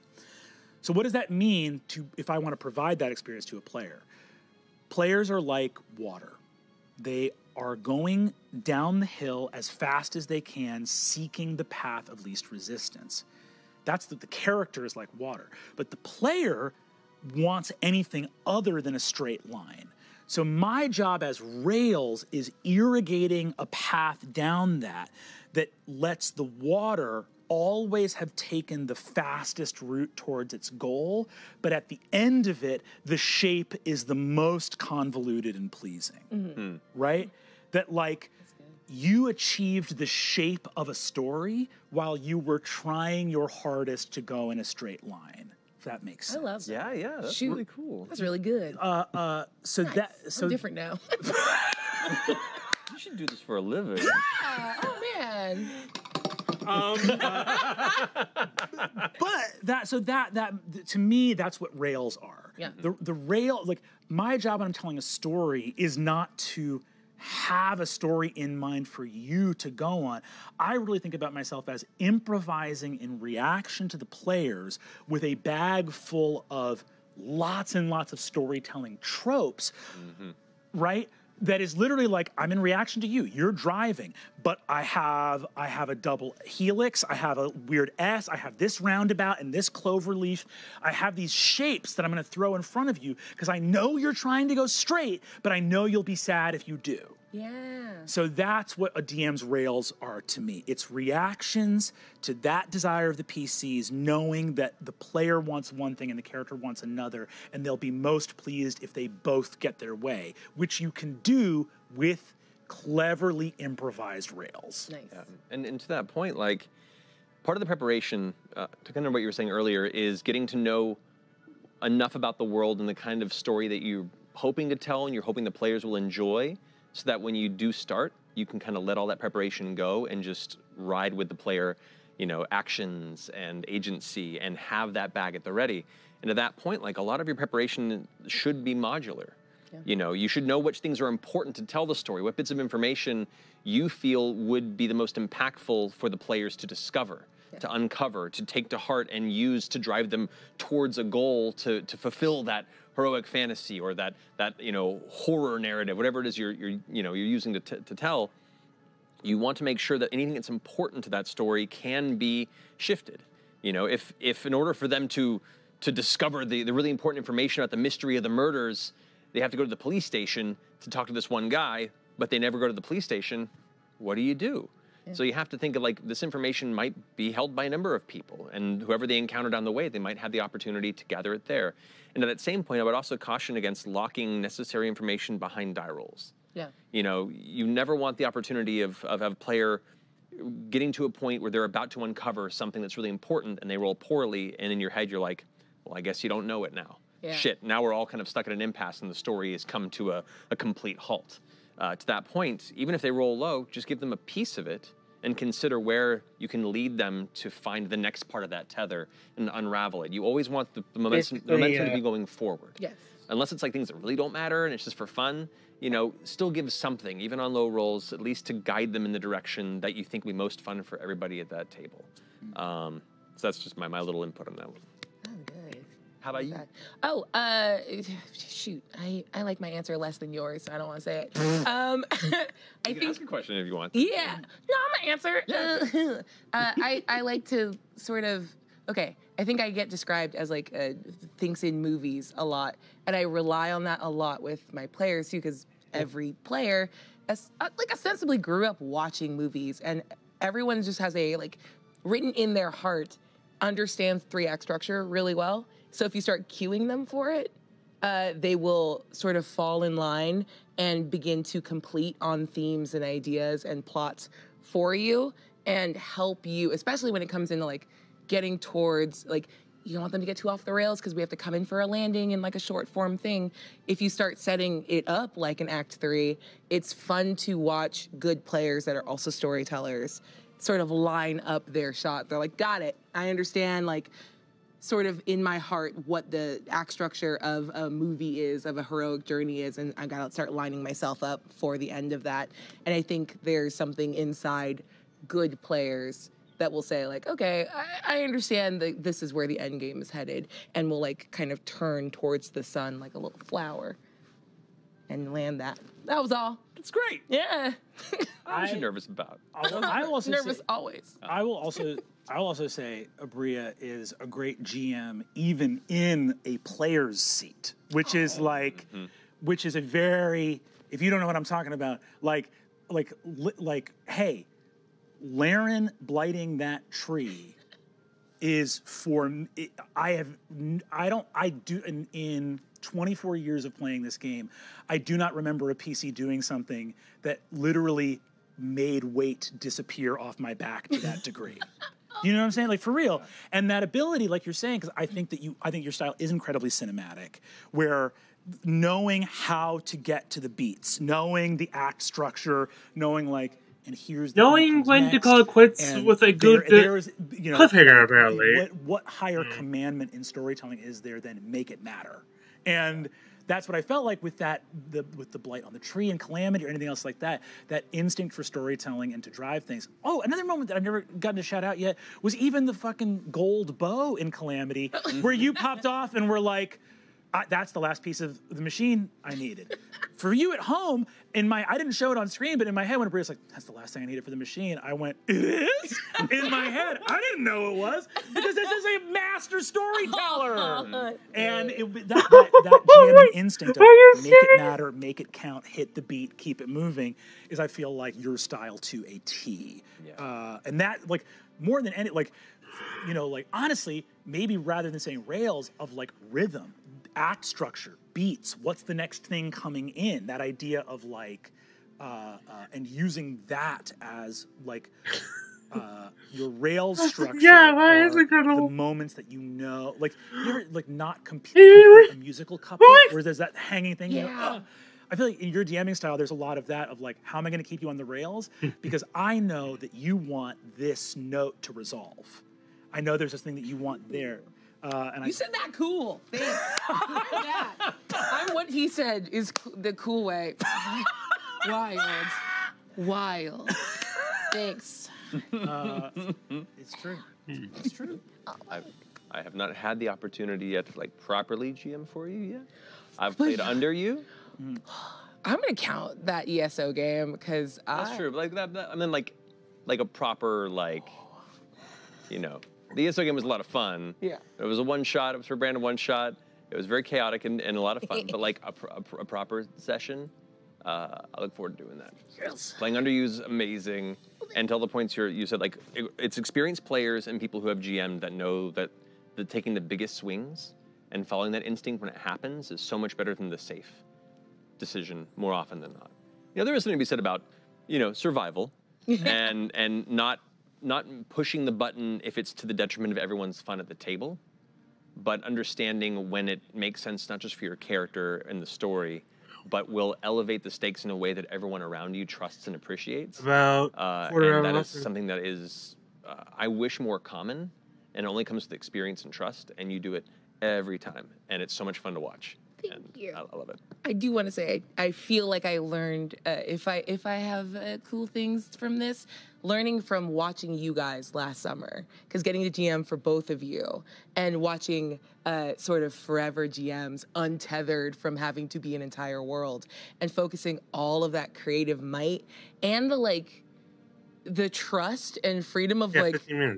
So what does that mean if I want to provide that experience to a player? Players are like water. They are going down the hill as fast as they can, seeking the path of least resistance. That's the character is like water. But the player wants anything other than a straight line. So my job as rails is irrigating a path down that lets the water always have taken the fastest route towards its goal, but at the end of it, the shape is the most convoluted and pleasing, right? That like you achieved the shape of a story while you were trying your hardest to go in a straight line. If that makes sense. I love that. Yeah, that's really cool. That's really good. So nice. I'm different now. You should do this for a living. Yeah. Oh man. But to me, that's what rails are. Yeah. The rail, like, my job when I'm telling a story is not to have a story in mind for you to go on. I really think about myself as improvising in reaction to the players with a bag full of lots and lots of storytelling tropes, right? That is literally like, I'm in reaction to you. You're driving, but I have a double helix. I have a weird S. I have this roundabout and this clover leaf. I have these shapes that I'm going to throw in front of you because I know you're trying to go straight, but I know you'll be sad if you do. Yeah. So that's what a DM's rails are to me. It's reactions to that desire of the PCs, knowing that the player wants one thing and the character wants another, and they'll be most pleased if they both get their way, which you can do with cleverly improvised rails. Nice. Yeah. And to that point, like, part of the preparation, to kind of what you were saying earlier, is getting to know enough about the world and the kind of story that you're hoping to tell and you're hoping the players will enjoy, so that when you do start, you can kind of let all that preparation go and just ride with the player, you know, actions and agency, and have that bag at the ready. And at that point, like, a lot of your preparation should be modular. Yeah. You know, you should know which things are important to tell the story, what bits of information you feel would be the most impactful for the players to discover, to uncover, to take to heart and use to drive them towards a goal to fulfill that heroic fantasy or that you know, horror narrative, whatever it is you're using to tell. You want to make sure that anything that's important to that story can be shifted. You know, if in order for them to discover the really important information about the mystery of the murders, they have to go to the police station to talk to this one guy, but they never go to the police station, what do you do? Yeah. So you have to think of, like, this information might be held by a number of people, and whoever they encounter down the way, they might have the opportunity to gather it there. And at that same point, I would also caution against locking necessary information behind die rolls. Yeah. You know, you never want the opportunity of a player getting to a point where they're about to uncover something that's really important and they roll poorly, and in your head you're like, well, I guess you don't know it now. Yeah. Shit, now we're all kind of stuck at an impasse and the story has come to a complete halt. To that point, even if they roll low, just give them a piece of it and consider where you can lead them to find the next part of that tether and unravel it. You always want the momentum to be going forward. Yes. Unless it's like things that really don't matter and it's just for fun, you know, still give something, even on low rolls, at least to guide them in the direction that you think will be most fun for everybody at that table. So that's just my little input on that one. Oh, good. How about you? Oh, shoot. I like my answer less than yours, so I don't want to say it. You can ask a question if you want. Yeah. No, I'm going to answer. Yeah. I like to sort of, okay, I think I get described as, like, thinks in movies a lot, and I rely on that a lot with my players, too, because every player, ostensibly grew up watching movies, and everyone just has a, like, written in their heart, understands 3-act structure really well. So if you start cueing them for it, they will sort of fall in line and begin to complete on themes and ideas and plots for you and help you, especially when it comes into, like, getting towards, like, you don't want them to get too off the rails because we have to come in for a landing in, like, a short form thing. If you start setting it up like an Act 3, it's fun to watch good players that are also storytellers sort of line up their shot. They're like, got it. I understand, like, sort of in my heart what the act structure of a movie is, of a heroic journey is, and I gotta start lining myself up for the end of that. And I think there's something inside good players that will say, like, okay, I understand that this is where the end game is headed, and will, like, kind of turn towards the sun like a little flower and land that. That was all. That's great. Yeah. I was nervous about. I will also nervous say, always. I will also say Aabria is a great GM even in a player's seat, which is like, which is a very, if you don't know what I'm talking about, like, hey, Laren blighting that tree is in 24 years of playing this game, I do not remember a PC doing something that literally made weight disappear off my back to that degree. You know what I'm saying? Like, for real. And that ability, like you're saying, because I think your style is incredibly cinematic, where knowing how to get to the beats, knowing the act structure, knowing, like, and here's knowing when to call it quits with a good cliffhanger, apparently. What higher commandment in storytelling is there than make it matter? And that's what I felt like with with the blight on the tree and Calamity or anything else like that. That instinct for storytelling and to drive things. Oh, another moment that I've never gotten to shout out yet was even the fucking gold bow in Calamity, where you popped off and were like, that's the last piece of the machine I needed. For you at home, I didn't show it on screen, but in my head when Bria's like, that's the last thing I needed for the machine, I went, it is? In my head, I didn't know it was, because this is a master storyteller. And that GM instinct of make it matter, make it count, hit the beat, keep it moving, is, I feel like, your style to a T. Yeah. And that, like, more than any, like, you know, like, honestly, maybe rather than saying rails, of, like, rhythm, act structure, beats, what's the next thing coming in, that idea of, like, and using that as like your rails structure. Yeah, that is incredible. The moments that like you ever like not complete a musical couplet where there's that hanging thing. Yeah. I feel like in your DMing style, there's a lot of that of like, how am I going to keep you on the rails? Because I know that you want this note to resolve. I know there's this thing that you want there. And you said that cool. Thanks. that. I'm what he said is the cool way. Wild. Thanks. It's true. It's true. I have not had the opportunity yet to like properly GM for you yet. I've played under you. I'm gonna count that ESO game because that's true. Like that. I mean, like a proper like, you know. The ESO game was a lot of fun. Yeah. It was a one-shot. It was for Brandon one-shot. It was very chaotic and a lot of fun. But like a proper session, I look forward to doing that. Yes. Playing under you is amazing. And to all the points you said, like it's experienced players and people who have GM'd that know that taking the biggest swings and following that instinct when it happens is so much better than the safe decision more often than not. You know, there is something to be said about, you know, survival and not pushing the button if it's to the detriment of everyone's fun at the table, but understanding when it makes sense not just for your character and the story, but will elevate the stakes in a way that everyone around you trusts and appreciates. And that is something that is, I wish, more common, and it only comes with experience and trust, and you do it every time, and it's so much fun to watch. Thank you. I love it. I do want to say I feel like I learned if I have cool things from this, learning from watching you guys last summer, because getting to GM for both of you and watching sort of forever GMs untethered from having to be an entire world and focusing all of that creative might and the trust and freedom of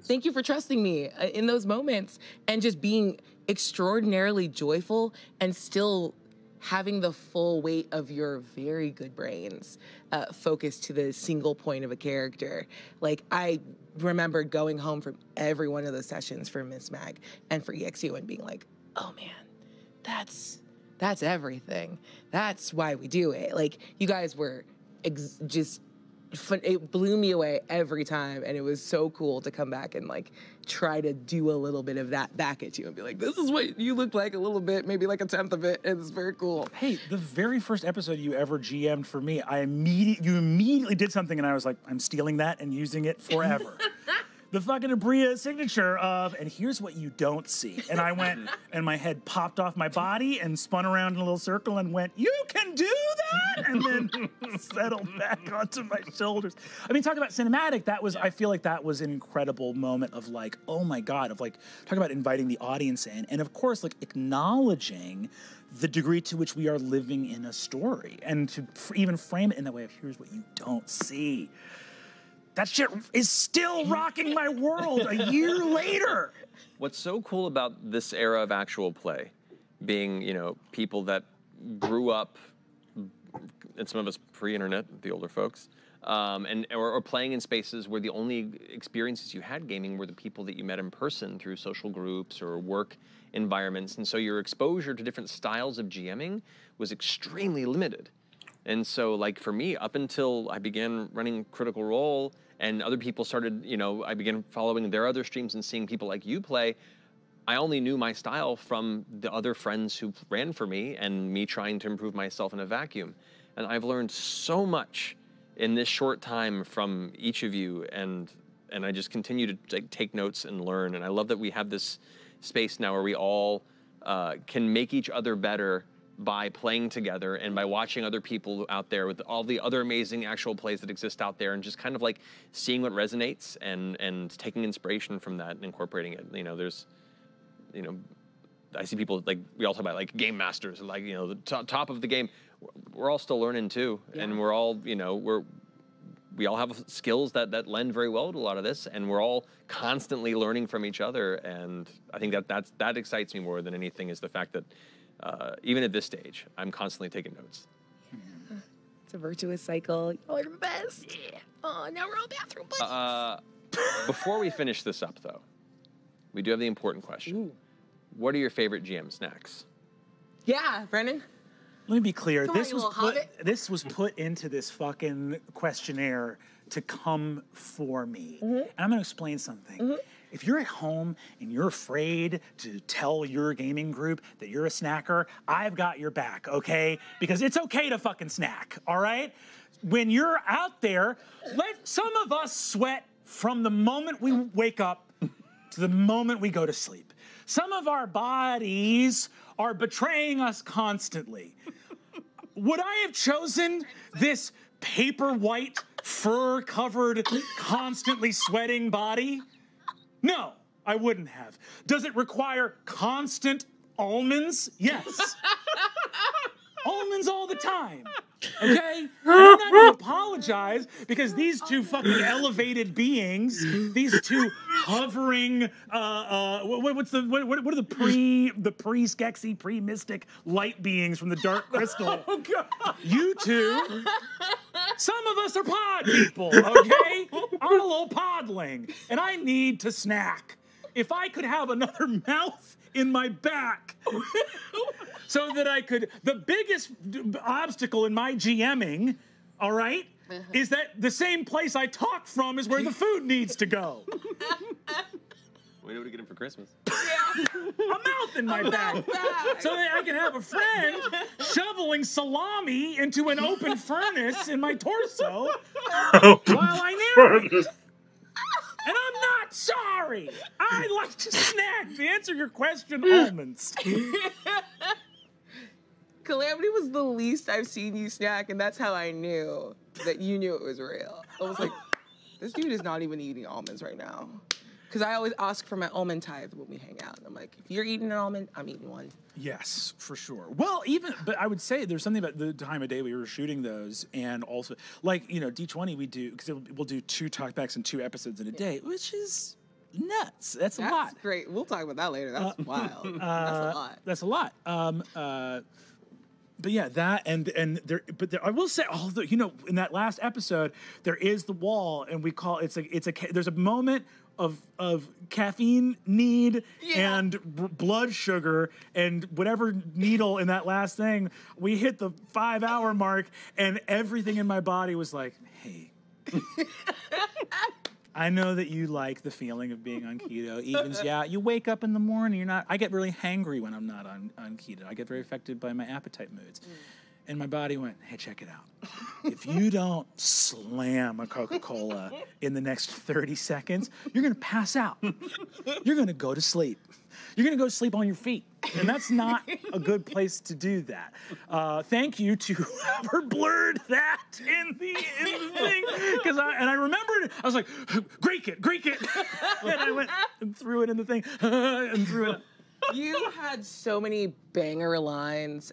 thank you for trusting me in those moments and just being extraordinarily joyful and still having the full weight of your very good brains focused to the single point of a character. Like, I remember going home from every one of those sessions for Miss Mag and for EXU and being like, oh man, that's everything. That's why we do it. Like, you guys were just fun. It blew me away every time, and it was so cool to come back and try to do a little bit of that back at you and be like, this is what you look like a little bit, maybe like a tenth of it, and it's very cool. Hey, the very first episode you ever GM'd for me, you immediately did something, and I was like, I'm stealing that and using it forever. The fucking Aabria signature of, and here's what you don't see. And I went, and my head popped off my body and spun around in a little circle and went, you can do that? And then settled back onto my shoulders. I mean, talk about cinematic. That was, I feel like that was an incredible moment of oh my God, of talk about inviting the audience in. And of course, acknowledging the degree to which we are living in a story and to even frame it in that way of, here's what you don't see. That shit is still rocking my world a year later. What's so cool about this era of actual play, being, people that grew up, and some of us pre-internet, the older folks, or playing in spaces where the only experiences you had gaming were the people that you met in person through social groups or work environments. And so your exposure to different styles of GMing was extremely limited. And so, for me, up until I began running Critical Role and other people started, I began following their other streams and seeing people like you play, I only knew my style from the other friends who ran for me and me trying to improve myself in a vacuum. And I've learned so much in this short time from each of you, and I just continue to take notes and learn. And I love that we have this space now where we all can make each other better by playing together and by watching other people out there with all the other amazing actual plays that exist out there, and just kind of seeing what resonates and taking inspiration from that and incorporating it. There's, I see people we all talk about game masters, the top of the game. We're all still learning too, and we're all, we all have skills that lend very well to a lot of this, and we're all constantly learning from each other. And I think that excites me more than anything is the fact that even at this stage, I'm constantly taking notes. Yeah. It's a virtuous cycle. Y'all are the best. Yeah. Oh, now we're all bathroom buddies. Before we finish this up, though, we do have the important question. Ooh. What are your favorite GM snacks? Yeah, Brennan? Let me be clear. This was put into this fucking questionnaire to come for me. And I'm going to explain something. If you're at home and you're afraid to tell your gaming group that you're a snacker, I've got your back, okay? Because it's okay to fucking snack, all right? When you're out there, let some of us sweat from the moment we wake up to the moment we go to sleep. Some of our bodies are betraying us constantly. Would I have chosen this paper white, fur-covered, constantly sweating body? No, I wouldn't have. Does it require constant almonds? Yes. Almonds all the time. Okay? And I'm not going to apologize because these two fucking elevated beings, these two hovering, what are the pre-skexy, pre-mystic light beings from the Dark Crystal? Oh, God. You two, some of us are pod people, okay? I'm a little podling, and I need to snack. If I could have another mouth in my back so that I could, the biggest obstacle in my GMing, all right, is that the same place I talk from is where the food needs to go. We know what to get him for Christmas. Yeah. A mouth in my back. So that I can have a friend shoveling salami into an open furnace in my torso while I narrate. And I'm not sorry. I like to snack. To answer your question, almonds. Calamity was the least I've seen you snack, and that's how I knew that you knew it was real. I was like, this dude is not even eating almonds right now. Because I always ask for my almond tithe when we hang out. And I'm like, if you're eating an almond, I'm eating one. Yes, for sure. Well, but I would say there's something about the time of day we were shooting those, and also, like, you know, D20 we do, because we'll do 2 talkbacks and 2 episodes in a day, which is nuts. That's a lot. That's great. We'll talk about that later. That's wild. That's a lot. That's a lot. But yeah, that and there. But there, I will say, although, you know, in that last episode, there is the wall, and we call there's a moment of caffeine need and blood sugar and whatever needle in that last thing. We hit the 5-hour mark, and everything in my body was like, hey. I know that you like the feeling of being on keto. Evens, yeah, you wake up in the morning, I get really hangry when I'm not on keto. I get very affected by my appetite moods. And my body went, hey, check it out. If you don't slam a Coca-Cola in the next 30 seconds, you're going to pass out. You're going to go to sleep. You're going to go to sleep on your feet. And that's not a good place to do that. Thank you to whoever blurred that in the thing. And I remembered, I was like, Greek it. And I went and threw it in the thing and threw it up. You had so many banger lines.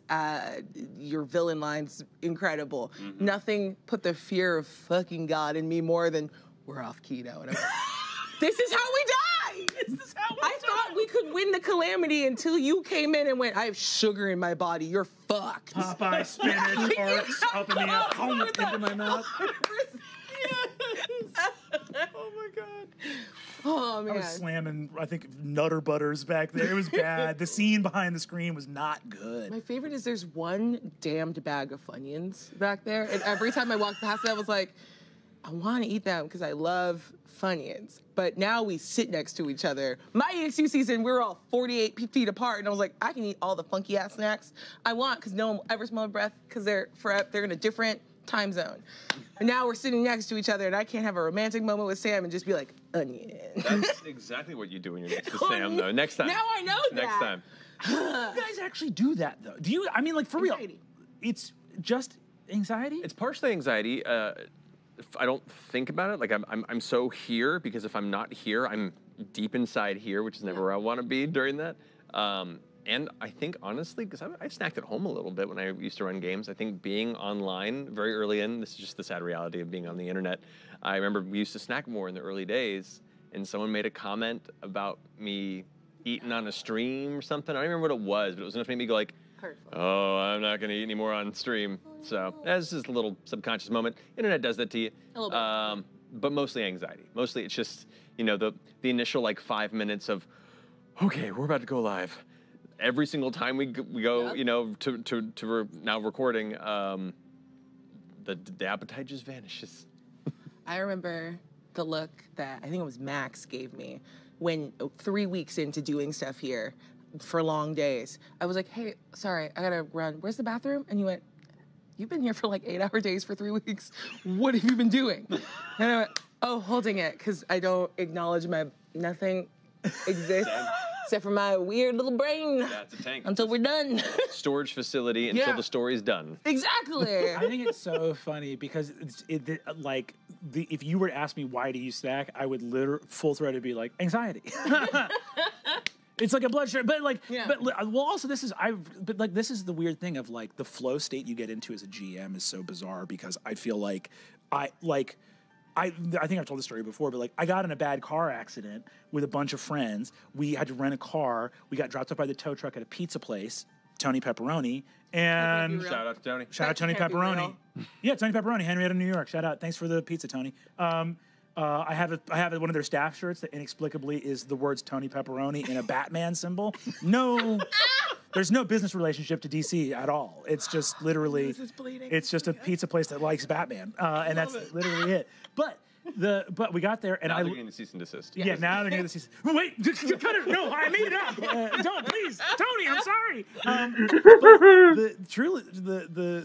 Your villain lines, incredible. Mm-hmm. Nothing put the fear of fucking God in me more than we're off keto. And I'm like, this is how we die. This is how we die. I thought we could win the calamity until you came in and went, I have sugar in my body. You're fucked. Popeye spinach arcs up in the air, into my mouth. Oh my God. Oh man. I was slamming, I think, Nutter Butters back there. It was bad. The scene behind the screen was not good. My favorite is there's one damned bag of Funyuns back there, and every time I walk past it, I was like, I want to eat them because I love Funyuns. But now we sit next to each other. My EXU season, we were all 48 feet apart, and I was like, I can eat all the funky ass snacks I want because no one will ever smell my breath because they're in a different time zone. And now we're sitting next to each other, and I can't have a romantic moment with Sam and just be like, onion. That's exactly what you do when you're next to Sam, though. Next time. Now I know that. Next time. You guys actually do that, though. Do you? I mean, like, for anxiety. Real. It's just anxiety? It's partially anxiety. I don't think about it. Like, I'm so here because if I'm not here, I'm deep inside here, which is never where I want to be during that. And I think, honestly, because I've snacked at home a little bit when I used to run games, I think being online very early in, this is just the sad reality of being on the internet, I remember we used to snack more in the early days, and someone made a comment about me eating on a stream or something. I don't remember what it was, but it was enough to make me go like, oh, I'm not going to eat anymore on stream. So that's just a little subconscious moment. Internet does that to you. A little bit. But mostly anxiety. Mostly it's just, you know, the initial like 5 minutes of, okay, we're about to go live. every single time we go, you know, to now recording, the appetite just vanishes. I remember the look that I think it was Max gave me when 3 weeks into doing stuff here for long days. I was like, hey, sorry, I gotta run. Where's the bathroom? And he went, you've been here for like 8-hour days for 3 weeks. What have you been doing? And I went, oh, holding it, because I don't acknowledge nothing exists except for my weird little brain. That's a tank. Until we're done. Storage facility until the story's done. Exactly. I think it's so funny because if you were to ask me why do you snack, I would full-throated be like, anxiety. It's like a blood sugar, but also this is the weird thing of like the flow state you get into as a GM is so bizarre because I feel like I think I've told the story before, but like I got in a bad car accident with a bunch of friends. We had to rent a car. We got dropped off by the tow truck at a pizza place, Tony Pepperoni, and shout out to Tony. Shout out Tony Pepperoni. Yeah, Tony Pepperoni, Henrietta, New York. Shout out. Thanks for the pizza, Tony. I have one of their staff shirts that inexplicably is the words Tony Pepperoni in a Batman symbol. No, there's no business relationship to DC at all. It's just literally, it's just a pizza place that likes Batman, and that's literally it. But we got there, and now they're getting the cease and desist. Yeah, now they're getting the cease. Wait, you cut it. No, I made it up. Don't, please, Tony. I'm sorry.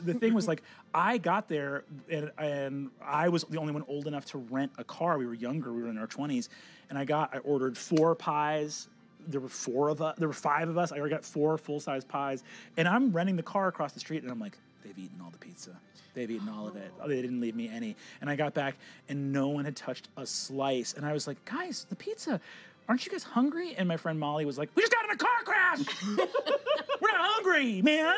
The thing was like I got there, and I was the only one old enough to rent a car. We were younger. We were in our 20s, and I ordered 4 pies. There were 4 of us. There were 5 of us. I got 4 full-size pies, and I'm renting the car across the street, and I'm like, they've eaten all the pizza. They've eaten all of it. They didn't leave me any. And I got back, and no one had touched a slice. And I was like, guys, the pizza, aren't you guys hungry? And my friend Molly was like, we just got in a car crash. We're not hungry, man.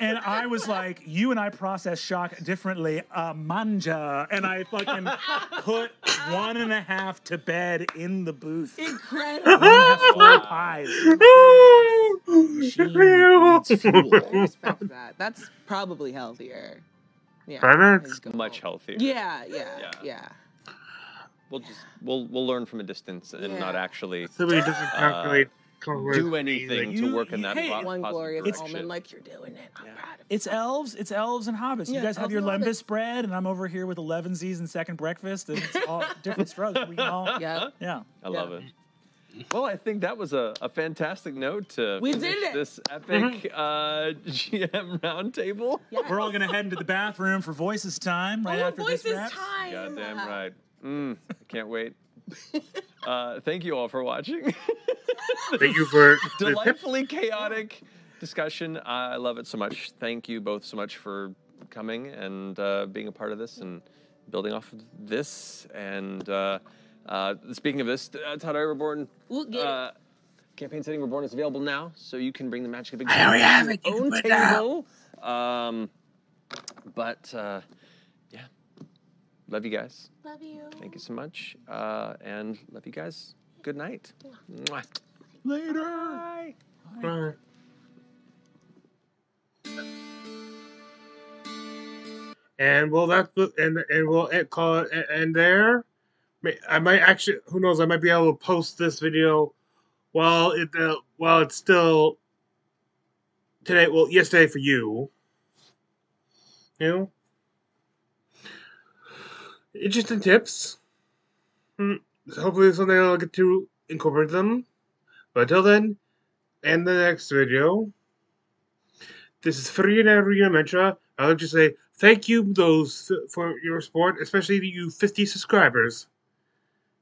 And I was like, you and I process shock differently. Manja. And I fucking put 1.5 to bed in the booth. Incredible. 1.5 pies. I respect that. That's probably healthier. Yeah, much healthier. Yeah. We'll learn from a distance and not actually somebody doesn't calculate do anything to work in that one glorious moment like you're doing it. I'm proud of It's elves and hobbits. You guys have your lembas bread, and I'm over here with 11sies and second breakfast, and it's all different strokes. We can all, I love it. Well, I think that was a fantastic note to this epic GM roundtable. Yeah. We're all going to head into the bathroom for Voices time after this wraps. Time. Goddamn right. I can't wait. Thank you all for watching. Thank you for delightfully chaotic discussion. I love it so much. Thank you both so much for coming and being a part of this and building off of this and... speaking of this, Untitled Reborn campaign setting Reborn is available now, so you can bring the Magic of Big Time to your own table. Yeah, love you guys. Love you. Thank you so much, and love you guys. Good night. Mwah. Later. Bye. Bye. And we'll call it and there. I might actually, who knows? I might be able to post this video while it's still today. Well, yesterday for you. You know, interesting tips. Hopefully, someday I'll get to incorporate them. But until then, and the next video. This is Farina Mentra. I'd like to say thank you for your support, especially you 50 subscribers.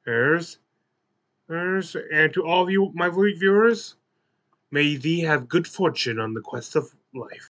And to all of you, my viewers, may thee have good fortune on the quest of life.